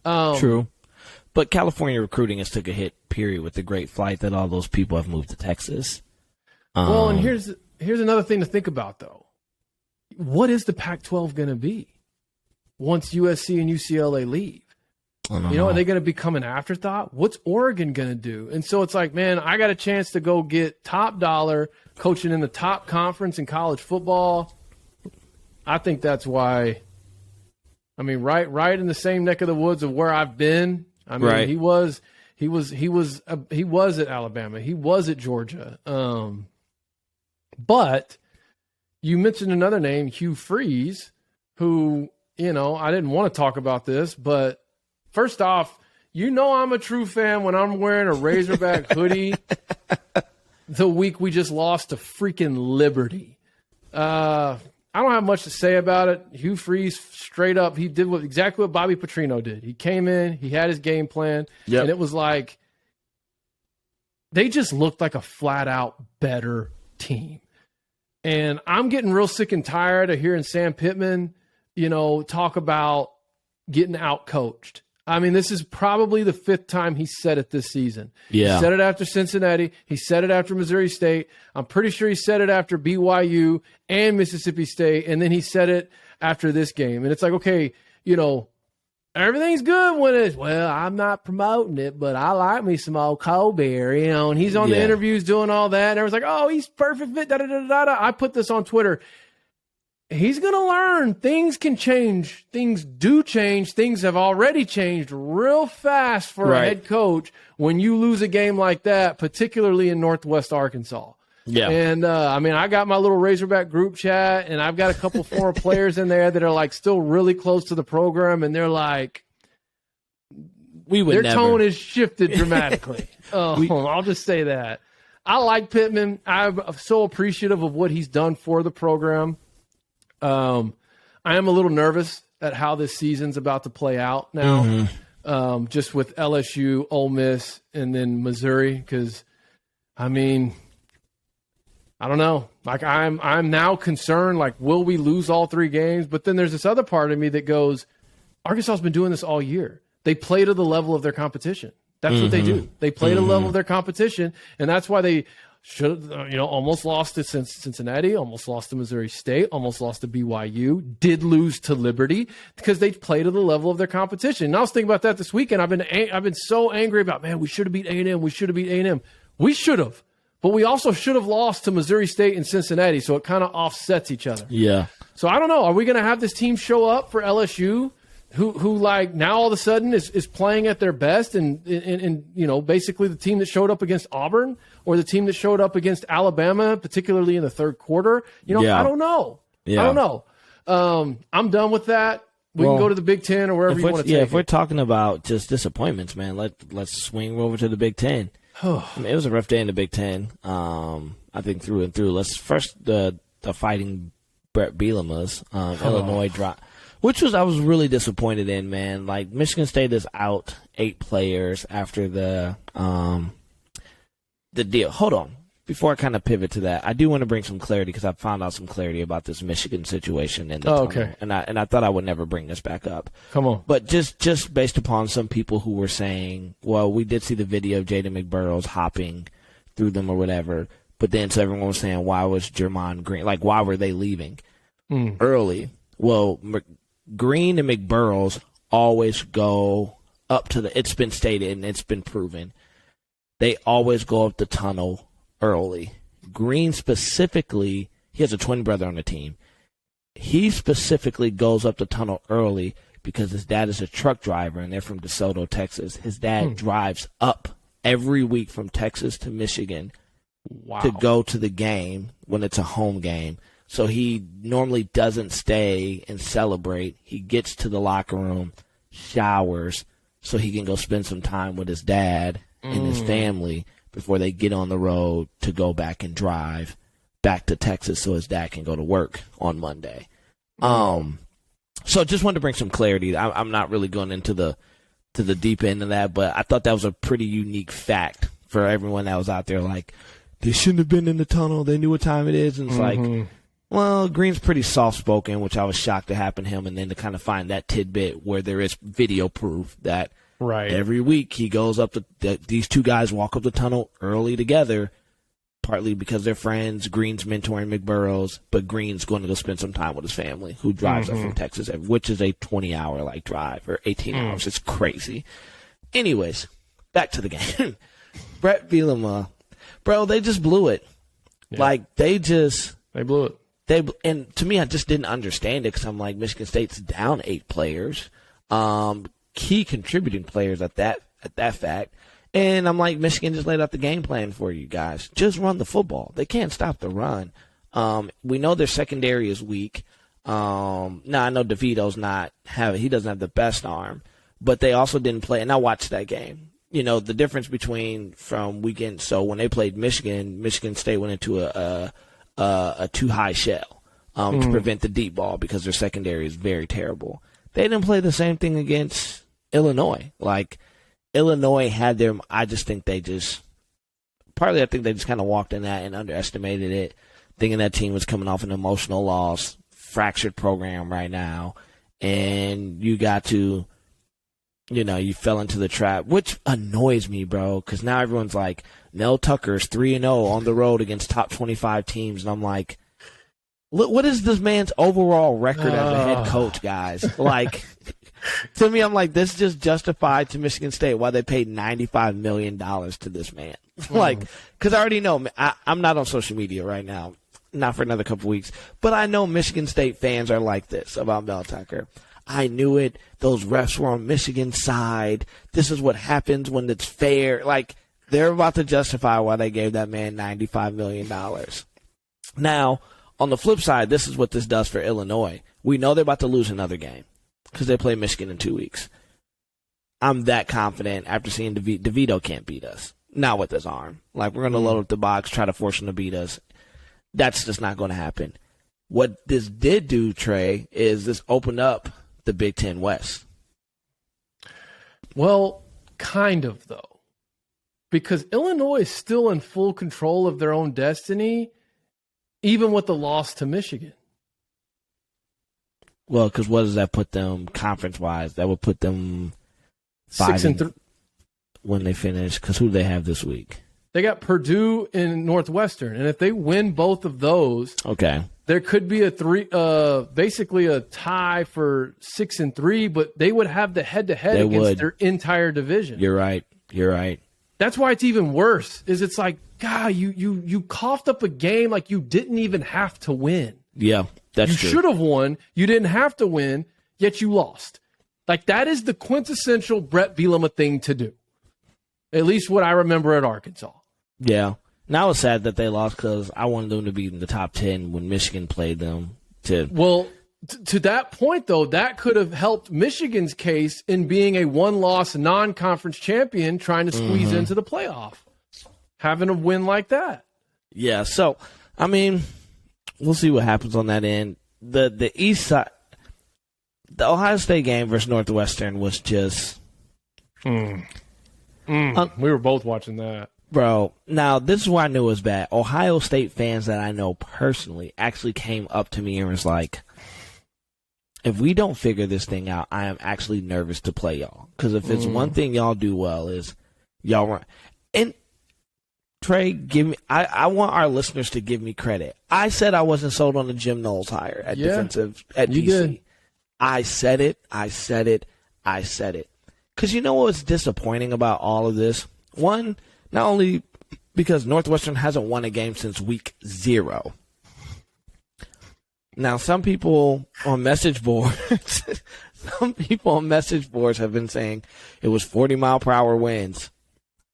True. But California recruiting has took a hit, period, with the great flight that all those people have moved to Texas. Well, and here's another thing to think about, though. What is the Pac-12 going to be once USC and UCLA leave? Are they going to become an afterthought? What's Oregon going to do? And so it's like, man, I got a chance to go get top dollar coaching in the top conference in college football. I think that's why. I mean, right in the same neck of the woods of where I've been. I mean, right. He was at Alabama. He was at Georgia. But you mentioned another name, Hugh Freeze, who, I didn't want to talk about this, but first off, I'm a true fan when I'm wearing a Razorback hoodie the week we just lost to freaking Liberty. I don't have much to say about it. Hugh Freeze, straight up, he did exactly what Bobby Petrino did. He came in, he had his game plan, and it was like they just looked like a flat-out better team. And I'm getting real sick and tired of hearing Sam Pittman, talk about getting out-coached. I mean, this is probably the fifth time he said it this season. Yeah. He said it after Cincinnati. He said it after Missouri State. I'm pretty sure he said it after BYU and Mississippi State. And then he said it after this game. And it's like, okay, everything's good when it's, well, I'm not promoting it, but I like me some old Colbert, and he's on the interviews doing all that. And everyone's like, oh, he's perfect fit, da-da-da-da-da. I put this on Twitter. He's going to learn. Things can change. Things do change. Things have already changed real fast for a head coach when you lose a game like that, particularly in Northwest Arkansas. Yeah. And, I got my little Razorback group chat, and I've got a couple former players in there that are, like, still really close to the program, and they're like, their tone has shifted dramatically. I'll just say that. I like Pittman. I'm so appreciative of what he's done for the program. I am a little nervous at how this season's about to play out now, just with LSU, Ole Miss, and then Missouri, because, I I don't know. Like I'm now concerned, like, will we lose all 3 games? But then there's this other part of me that goes, Arkansas's been doing this all year. They play to the level of their competition. That's what they do. They play to the level of their competition, and that's why they should, almost lost to Cincinnati, almost lost to Missouri State, almost lost to BYU, did lose to Liberty because they play to the level of their competition. And I was thinking about that this weekend. I've been so angry about, man, we should have beat A&M. We should have beat A&M. We should have, but we also should have lost to Missouri State and Cincinnati. So it kind of offsets each other. Yeah. So I don't know. Are we going to have this team show up for LSU? Who like now all of a sudden is playing at their best and basically the team that showed up against Auburn or the team that showed up against Alabama, particularly in the third quarter? I don't know. Yeah. I don't know. I'm done with that. We can go to the Big Ten or wherever you want to take it. If we're talking about just disappointments, man, let's swing over to the Big Ten. I mean, it was a rough day in the Big Ten. I think through and through. Let's first the fighting Brett Bielema's Illinois drop. Which I was really disappointed in, man. Like, Michigan State is out 8 players after the deal. Hold on. Before I kind of pivot to that, I do want to bring some clarity because I found out some clarity about this Michigan situation in the tunnel. Okay. And I thought I would never bring this back up. Come on. But just based upon some people who were saying, well, we did see the video of Jaden McBurrows hopping through them or whatever. But then so everyone was saying, why was Jermon Green? Like, why were they leaving early? Well, Green and McBurrows always go up to it's been stated and it's been proven, they always go up the tunnel early. Green specifically, he has a twin brother on the team. He specifically goes up the tunnel early because his dad is a truck driver and they're from DeSoto, Texas. His dad drives up every week from Texas to Michigan to go to the game when it's a home game. So he normally doesn't stay and celebrate. He gets to the locker room, showers, so he can go spend some time with his dad and his family before they get on the road to go back and drive back to Texas so his dad can go to work on Monday. So just wanted to bring some clarity. I'm not really going into the deep end of that, but I thought that was a pretty unique fact for everyone that was out there. Like, they shouldn't have been in the tunnel. They knew what time it is. And it's like, well, Green's pretty soft-spoken, which I was shocked to happen to him, and then to kind of find that tidbit where there is video proof that every week he goes up these 2 guys walk up the tunnel early together, partly because they're friends. Green's mentoring McBurrows, but Green's going to go spend some time with his family, who drives up from Texas, which is a 20-hour drive, or 18 hours. It's crazy. Anyways, back to the game. Brett Bielema, bro, they just blew it. Yeah. They blew it. And to me, I just didn't understand it because I'm like, Michigan State's down 8 players, key contributing players at that fact. And I'm like, Michigan just laid out the game plan for you guys. Just run the football. They can't stop the run. We know their secondary is weak. Now I know DeVito's he doesn't have the best arm, but they also didn't play. And I watched that game. The difference from weekend. So when they played Michigan State went into a too high shell to prevent the deep ball because their secondary is very terrible. They didn't play the same thing against Illinois. Illinois had their – I think they just kind of walked in that and underestimated it, thinking that team was coming off an emotional loss, fractured program right now, and you got to – you fell into the trap, which annoys me, bro, because now everyone's like, Mel Tucker's 3-0 on the road against top 25 teams. And I'm like, what is this man's overall record as a head coach, guys? To me, I'm like, this just justified to Michigan State why they paid $95 million to this man. Because I already know, I'm not on social media right now, not for another couple weeks, but I know Michigan State fans are like this about Mel Tucker. I knew it. Those refs were on Michigan's side. This is what happens when it's fair. They're about to justify why they gave that man $95 million. Now, on the flip side, this is what this does for Illinois. We know they're about to lose another game because they play Michigan in 2 weeks. I'm that confident after seeing DeVito can't beat us. Not with his arm. We're going to load up the box, try to force him to beat us. That's just not going to happen. What this did do, Trey, is this opened up the Big Ten West. Well, kind of, though. Because Illinois is still in full control of their own destiny, even with the loss to Michigan. Well, because what does that put them conference-wise? That would put them 5-3 when they finish. Because who do they have this week? They got Purdue and Northwestern, and if they win both of those, okay, there could be basically a tie for 6-3. But they would have the head-to-head against their entire division. You're right. That's why it's even worse. It's like, God, you coughed up a game like you didn't even have to win. Yeah. That's true. You should have won. You didn't have to win, yet you lost. Like, that is the quintessential Brett Bielema thing to do. At least what I remember at Arkansas. Yeah. Now it's sad that they lost because I wanted them to be in the top 10 when Michigan played them. Well, to that point, though, that could have helped Michigan's case in being a one-loss non-conference champion trying to squeeze into the playoff. Having a win like that. Yeah, so, I mean, we'll see what happens on that end. The East side, the Ohio State game versus Northwestern was just... We were both watching that. Bro, now this is why I knew it was bad. Ohio State fans that I know personally actually came up to me and was like, if we don't figure this thing out, I am actually nervous to play y'all. Because if it's one thing y'all do well is y'all run. And Trey, I want our listeners to give me credit. I said I wasn't sold on the Jim Knowles hire at defensive at DC. Did. I said it. Because you know what's disappointing about all of this? One, not only because Northwestern hasn't won a game since week 0. Now, some people on message boards have been saying it was 40-mile-per-hour winds.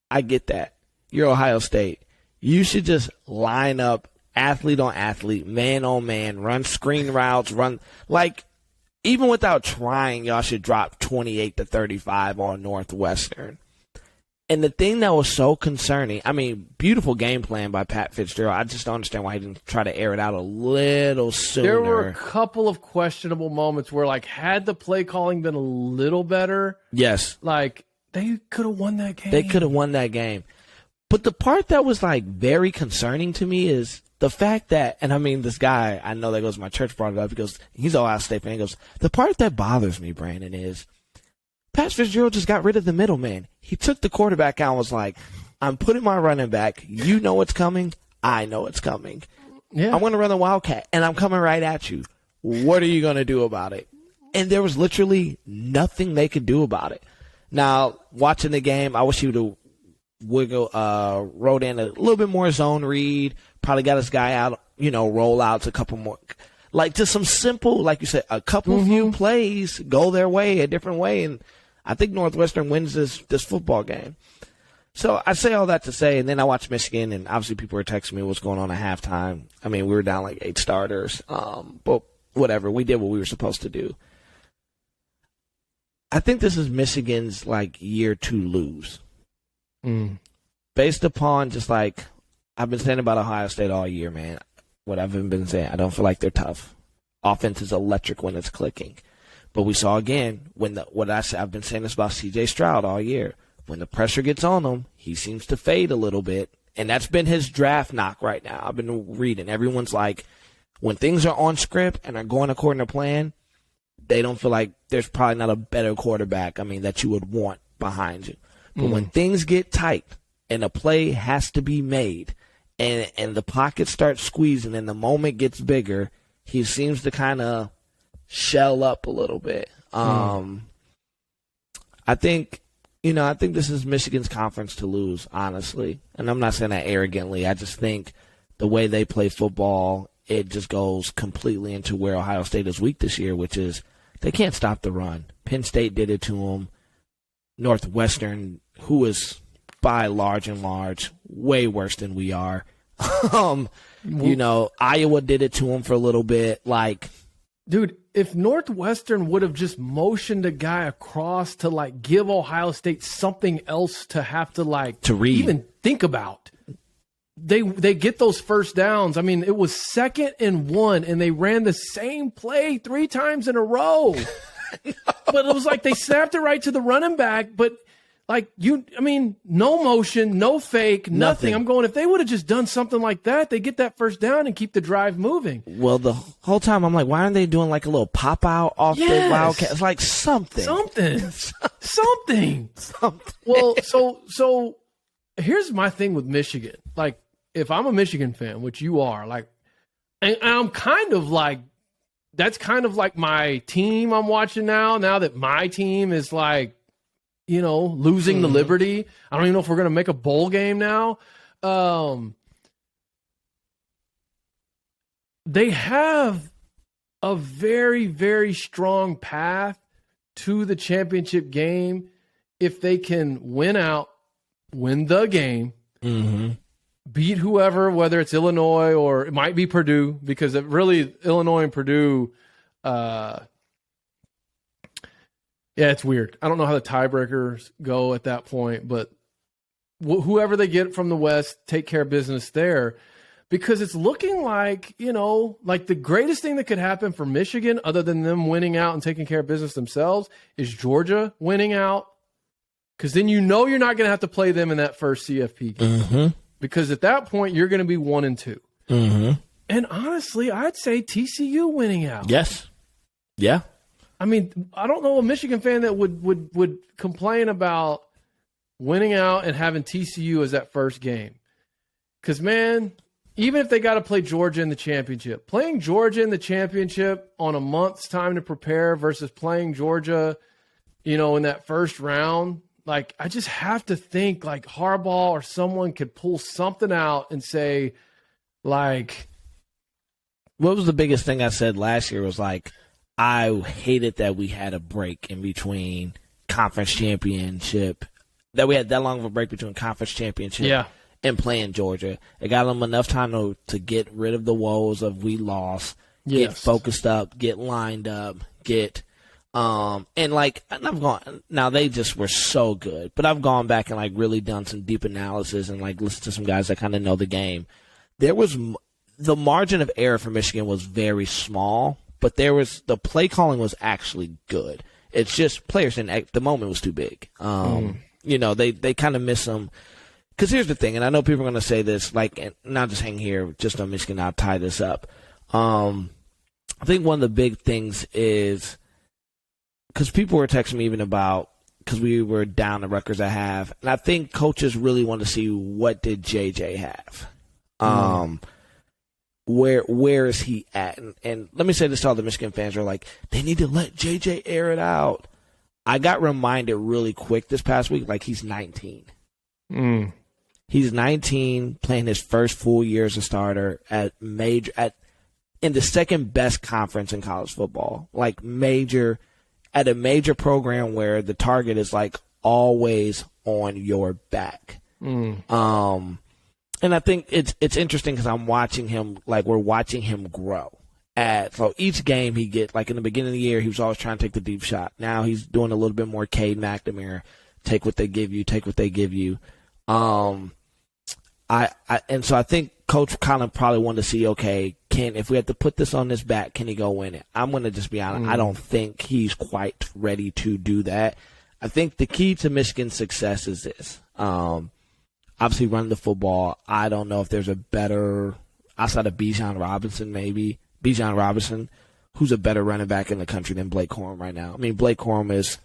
I get that. You're Ohio State. You should just line up athlete on athlete, man on man, run screen routes, even without trying, y'all should drop 28-35 on Northwestern. And the thing that was so concerning, I mean, beautiful game plan by Pat Fitzgerald. I just don't understand why he didn't try to air it out a little sooner. There were a couple of questionable moments where, had the play calling been a little better, yes, they could have won that game. They could have won that game. But the part that was, very concerning to me is the fact that, and I mean, this guy, I know that goes to my church, brought it up because he's an Ohio State fan. He goes, the part that bothers me, Brandon, is Pat Fitzgerald just got rid of the middleman. He took the quarterback out and was like, I'm putting my running back. You know what's coming. I know it's coming. Yeah. I'm going to run the Wildcat, and I'm coming right at you. What are you going to do about it? And there was literally nothing they could do about it. Now, watching the game, I wish he would have wrote in a little bit more zone read, probably got his guy out, roll outs, a couple more. Just some simple, like you said, a couple few plays go their way, a different way, and I think Northwestern wins this football game. So I say all that to say, and then I watch Michigan, and obviously people were texting me what's going on at halftime. I mean, we were down 8 starters, but whatever. We did what we were supposed to do. I think this is Michigan's year to lose. Based upon just I've been saying about Ohio State all year, man. What I've been saying, I don't feel like they're tough. Offense is electric when it's clicking. But we saw again I've been saying this about C.J. Stroud all year. When the pressure gets on him, he seems to fade a little bit. And that's been his draft knock right now. I've been reading. Everyone's when things are on script and are going according to plan, they don't feel like there's probably not a better quarterback, that you would want behind you. But when things get tight and a play has to be made and the pocket starts squeezing and the moment gets bigger, he seems to kind of shell up a little bit. I think this is Michigan's conference to lose, honestly. And I'm not saying that arrogantly. I just think the way they play football, it just goes completely into where Ohio State is weak this year, which is they can't stop the run. Penn State did it to them. Northwestern, who is by large and large way worse than we are. Iowa did it to them for a little bit. Dude, if Northwestern would have just motioned a guy across to give Ohio State something else to have to read, even think about, they get those first downs. I mean, it was 2nd and 1, and they ran the same play 3 times in a row. But it was they snapped it right to the running back. But no motion, no fake, nothing. I'm going, if they would have just done something like that, they get that first down and keep the drive moving. Well, the whole time I'm like, why aren't they doing like a little pop out off the Wildcat? It's like something. Well, so here's my thing with Michigan. Like, if I'm a Michigan fan, which you are, like, and I'm kind of like, that's kind of like my team I'm watching now that my team is like, losing the Liberty. I don't even know if we're going to make a bowl game now. They have a very, very strong path to the championship game if they can win the game, beat whoever, whether it's Illinois or it might be Purdue, because really Illinois and Purdue, it's weird. I don't know how the tiebreakers go at that point, but whoever they get from the West, take care of business there, because it's looking like, like the greatest thing that could happen for Michigan, other than them winning out and taking care of business themselves, is Georgia winning out, because then you're not going to have to play them in that first CFP game, because at that point you're going to be 1-2. And honestly, I'd say TCU winning out. Yes. Yeah. I mean, I don't know a Michigan fan that would complain about winning out and having TCU as that first game. Because, man, even if they got to play Georgia in the championship, playing Georgia in the championship on a month's time to prepare versus playing Georgia, in that first round, like, I just have to think like Harbaugh or someone could pull something out and say, like, what was the biggest thing I said last year was like, I hated that we had a break in between conference championship, that we had that long of a break between conference championship and playing Georgia. It got them enough time to get rid of the woes of we lost, get focused up, get lined up, and I've gone, now they just were so good, but I've gone back and like really done some deep analysis and like listened to some guys that kind of know the game. The margin of error for Michigan was very small, but the play calling was actually good. It's just players the moment was too big. They kind of miss them. Because here's the thing, and I know people are going to say this, like, and not just hang here just on Michigan, I'll tie this up. I think one of the big things is, because people were texting me even about, because we were down the records I have, and I think coaches really want to see what did JJ have. Where is he at? And let me say this to all the Michigan fans who are like, they need to let JJ air it out. I got reminded really quick this past week, like he's 19. He's 19, playing his first full year as a starter in the second best conference in college football, like at a major program where the target is like always on your back. And I think it's interesting because I'm watching him, like we're watching him grow. So each game he get, like in the beginning of the year, he was always trying to take the deep shot. Now he's doing a little bit more Cade McNamara, take what they give you. And so I think coach kind of probably wanted to see, okay, if we have to put this on his back, can he go win it? I'm going to just be honest. I don't think he's quite ready to do that. I think the key to Michigan's success is this. Obviously, running the football. I don't know if there's a better, outside of Bijan Robinson, who's a better running back in the country than Blake Corum right now. I mean, Blake Corum is,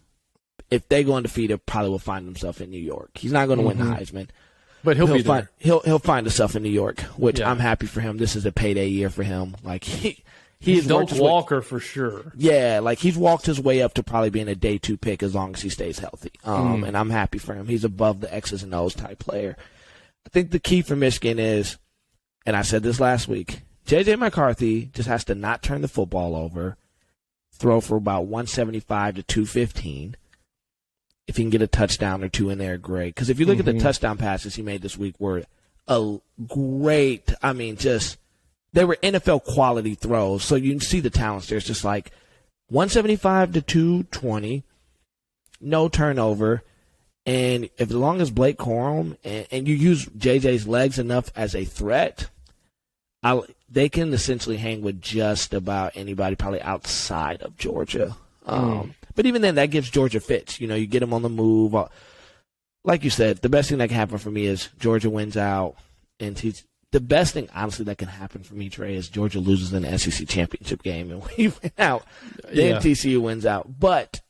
if they go undefeated, probably will find himself in New York. He's not going to win the Heisman, but he'll be there. He'll find himself in New York, which I'm happy for him. This is a payday year for him. Like he's Doak Walker for sure. Yeah, like he's walked his way up to probably being a day 2 pick as long as he stays healthy. And I'm happy for him. He's above the X's and O's type player. I think the key for Michigan is, and I said this last week, J.J. McCarthy just has to not turn the football over, throw for about 175 to 215. If he can get a touchdown or two in there, great. Because if you look at the touchdown passes he made this week, were a great, they were NFL quality throws. So you can see the talents there. It's just like 175 to 220, no turnover. And as long as Blake Corum and you use JJ's legs enough as a threat, they can essentially hang with just about anybody probably outside of Georgia. But even then, that gives Georgia fits. You get them on the move. like you said, the best thing that can happen for me is Georgia wins out, and the best thing, honestly, that can happen for me, Trey, is Georgia loses in the SEC championship game and we win out. Then TCU wins out. But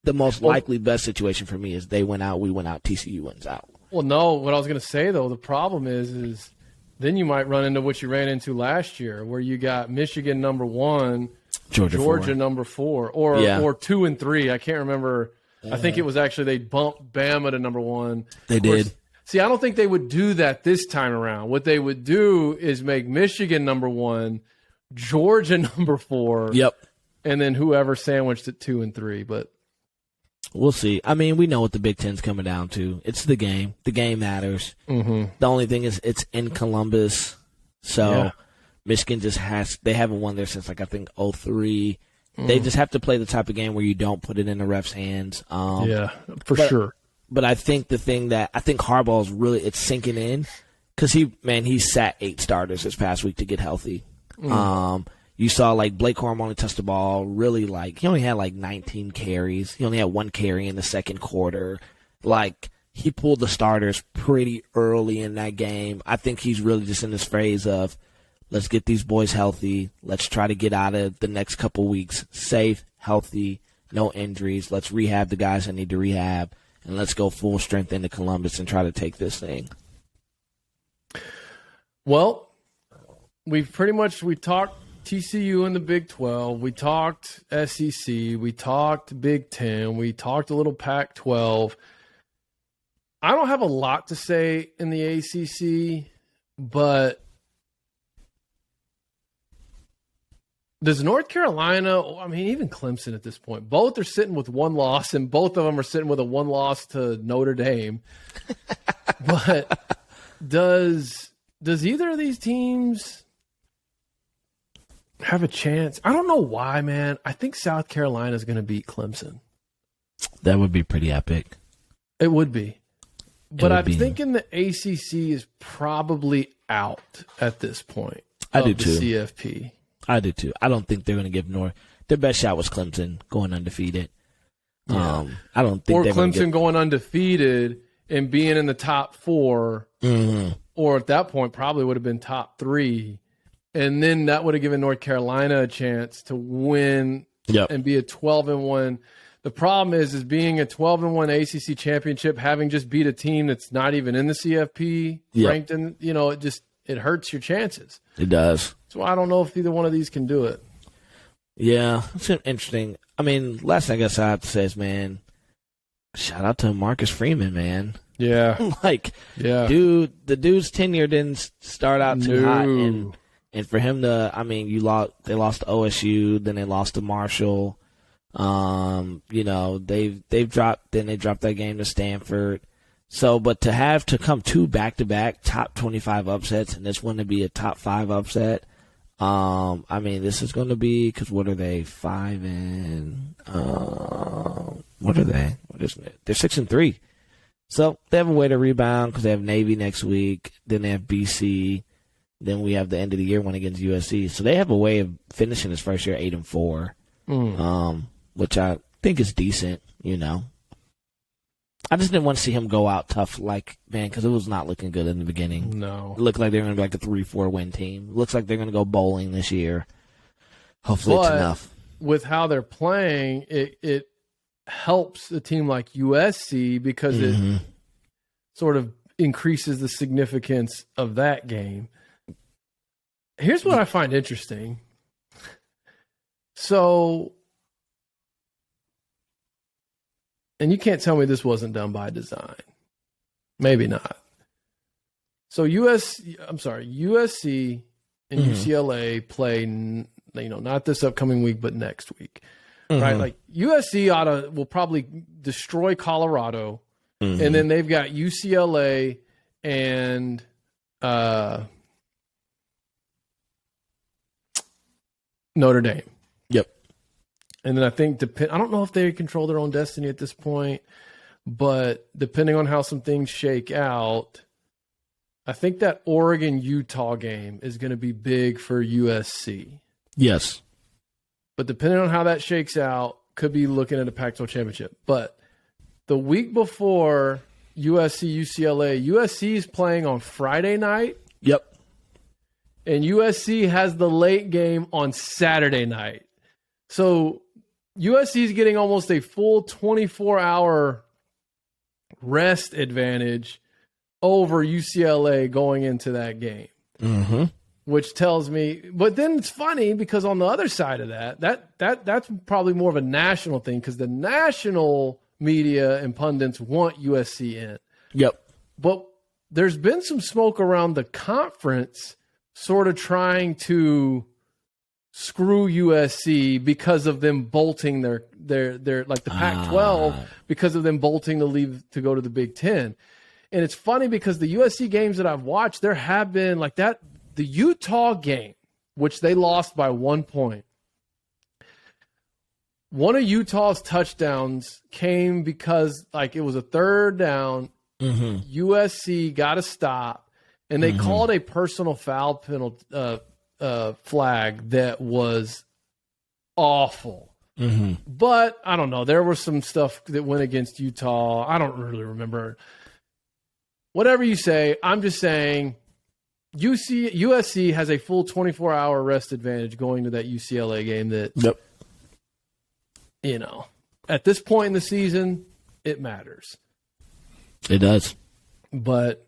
the most likely best situation for me is they win out, we win out, TCU wins out. Well, no, what I was going to say, though, the problem is then you might run into what you ran into last year, where you got Michigan number 1, Georgia number 4, or 2 and 3. I can't remember. I think it was actually they bumped Bama to number 1. They did. See, I don't think they would do that this time around. What they would do is make Michigan number 1, Georgia number 4. Yep. And then whoever sandwiched at 2 and 3. But we'll see. I mean, we know what the Big Ten's coming down to. It's the game. The game matters. Mm-hmm. The only thing is it's in Columbus. So Michigan they haven't won there since, like, I think 2003. They just have to play the type of game where you don't put it in the ref's hands. Sure. But I think I think Harbaugh's really, it's sinking in because he sat 8 starters this past week to get healthy. You saw, like, Blake Corum only touched the ball really, like, he only had, like, 19 carries. He only had 1 carry in the second quarter. Like, he pulled the starters pretty early in that game. I think he's really just in this phase of, let's get these boys healthy. Let's try to get out of the next couple weeks safe, healthy, no injuries. Let's rehab the guys that need to rehab, and let's go full strength into Columbus and try to take this thing. Well, we talked TCU in the Big 12. We talked SEC. We talked Big 10. We talked a little Pac-12. I don't have a lot to say in the ACC, but does North Carolina, I mean, even Clemson at this point, both are sitting with 1 loss, and both of them are sitting with a 1 loss to Notre Dame. But does either of these teams have a chance? I don't know why, man. I think South Carolina is going to beat Clemson. That would be pretty epic. It would be. But I'm thinking the ACC is probably out at this point. I do too. CFP. I do too. I don't think they're going to give their best shot was Clemson going undefeated. I don't think or Clemson going undefeated and being in the top 4, or at that point probably would have been top 3, and then that would have given North Carolina a chance to win and be a 12-1. The problem is being a 12-1 ACC championship, having just beat a team that's not even in the CFP ranked in, it hurts your chances. It does. So I don't know if either one of these can do it. Yeah, it's interesting. I mean, last thing I guess I have to say is, man, shout out to Marcus Freeman, man. Yeah. Dude, the dude's tenure didn't start out too hot. And for him to, I mean, they lost to OSU, then they lost to Marshall. They dropped that game to Stanford. So, but to come 2 back-to-back top 25 upsets and this one to be a top 5 upset, I mean, this is going to be, because what are they, 5 and, what are they? What is it? They're 6-3. So they have a way to rebound because they have Navy next week, then they have BC, then we have the end of the year one against USC. So they have a way of finishing this first year 8-4, which I think is decent, I just didn't want to see him go out tough, because it was not looking good in the beginning. No. It looked like they were going to be like a 3-4 win team. It looks like they're going to go bowling this year. Hopefully it's enough. With how they're playing, it helps a team like USC because it sort of increases the significance of that game. Here's what I find interesting. So, and you can't tell me this wasn't done by design. Maybe not. So USC and UCLA play, not this upcoming week, but next week, right? Like USC will probably destroy Colorado, and then they've got UCLA and Notre Dame. Yep. And then I think I don't know if they control their own destiny at this point, but depending on how some things shake out, I think that Oregon-Utah game is going to be big for USC. Yes. But depending on how that shakes out, could be looking at a Pac-12 championship. But the week before USC, UCLA. USC is playing on Friday night. Yep. And USC has the late game on Saturday night. So USC is getting almost a full 24-hour rest advantage over UCLA going into that game. Mm-hmm. Which tells me, but then it's funny because on the other side of that's probably more of a national thing because the national media and pundits want USC in. Yep. But there's been some smoke around the conference sort of trying to screw USC because of them bolting their like the Pac-12 because of them bolting to leave to go to the Big Ten. And it's funny because the USC games that I've watched, there have been like that. The Utah game, which they lost by 1 point, one of Utah's touchdowns came because like it was a third down. Mm-hmm. USC got a stop, and they called a personal foul penalty flag that was awful. Mm-hmm. But I don't know. There was some stuff that went against Utah. I don't really remember. Whatever you say, I'm just saying. USC has a full 24-hour rest advantage going to that UCLA game that, at this point in the season, it matters. It does. But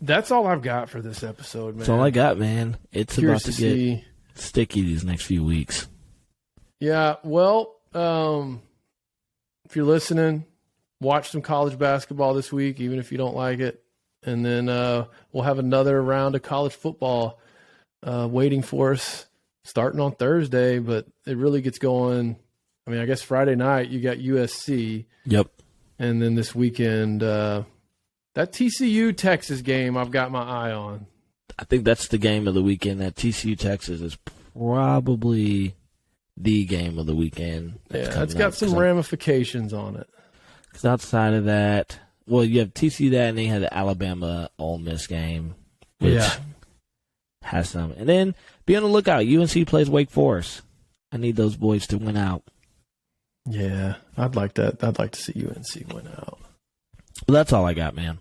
that's all I've got for this episode, man. That's all I got, man. It's about to get sticky these next few weeks. Yeah, well, if you're listening, watch some college basketball this week, even if you don't like it. And then we'll have another round of college football waiting for us starting on Thursday, but it really gets going. I mean, I guess Friday night you got USC. Yep. And then this weekend, that TCU Texas game I've got my eye on. I think that's the game of the weekend. That TCU Texas is probably the game of the weekend. Yeah, it's got some ramifications on it. Because outside of that, well, you have TCU that, and then you have the Alabama Ole Miss game, which has some. And then be on the lookout. UNC plays Wake Forest. I need those boys to win out. Yeah, I'd like that. I'd like to see UNC win out. Well, that's all I got, man.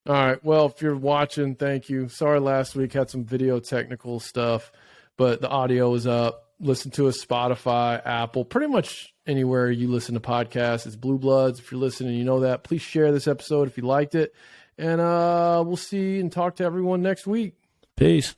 All right. Well, if you're watching, thank you. Sorry last week had some video technical stuff, but the audio is up. Listen to us Spotify, Apple, pretty much anywhere you listen to podcasts. It's Blue Bloods. If you're listening, you know that. Please share this episode if you liked it. And we'll see and talk to everyone next week. Peace.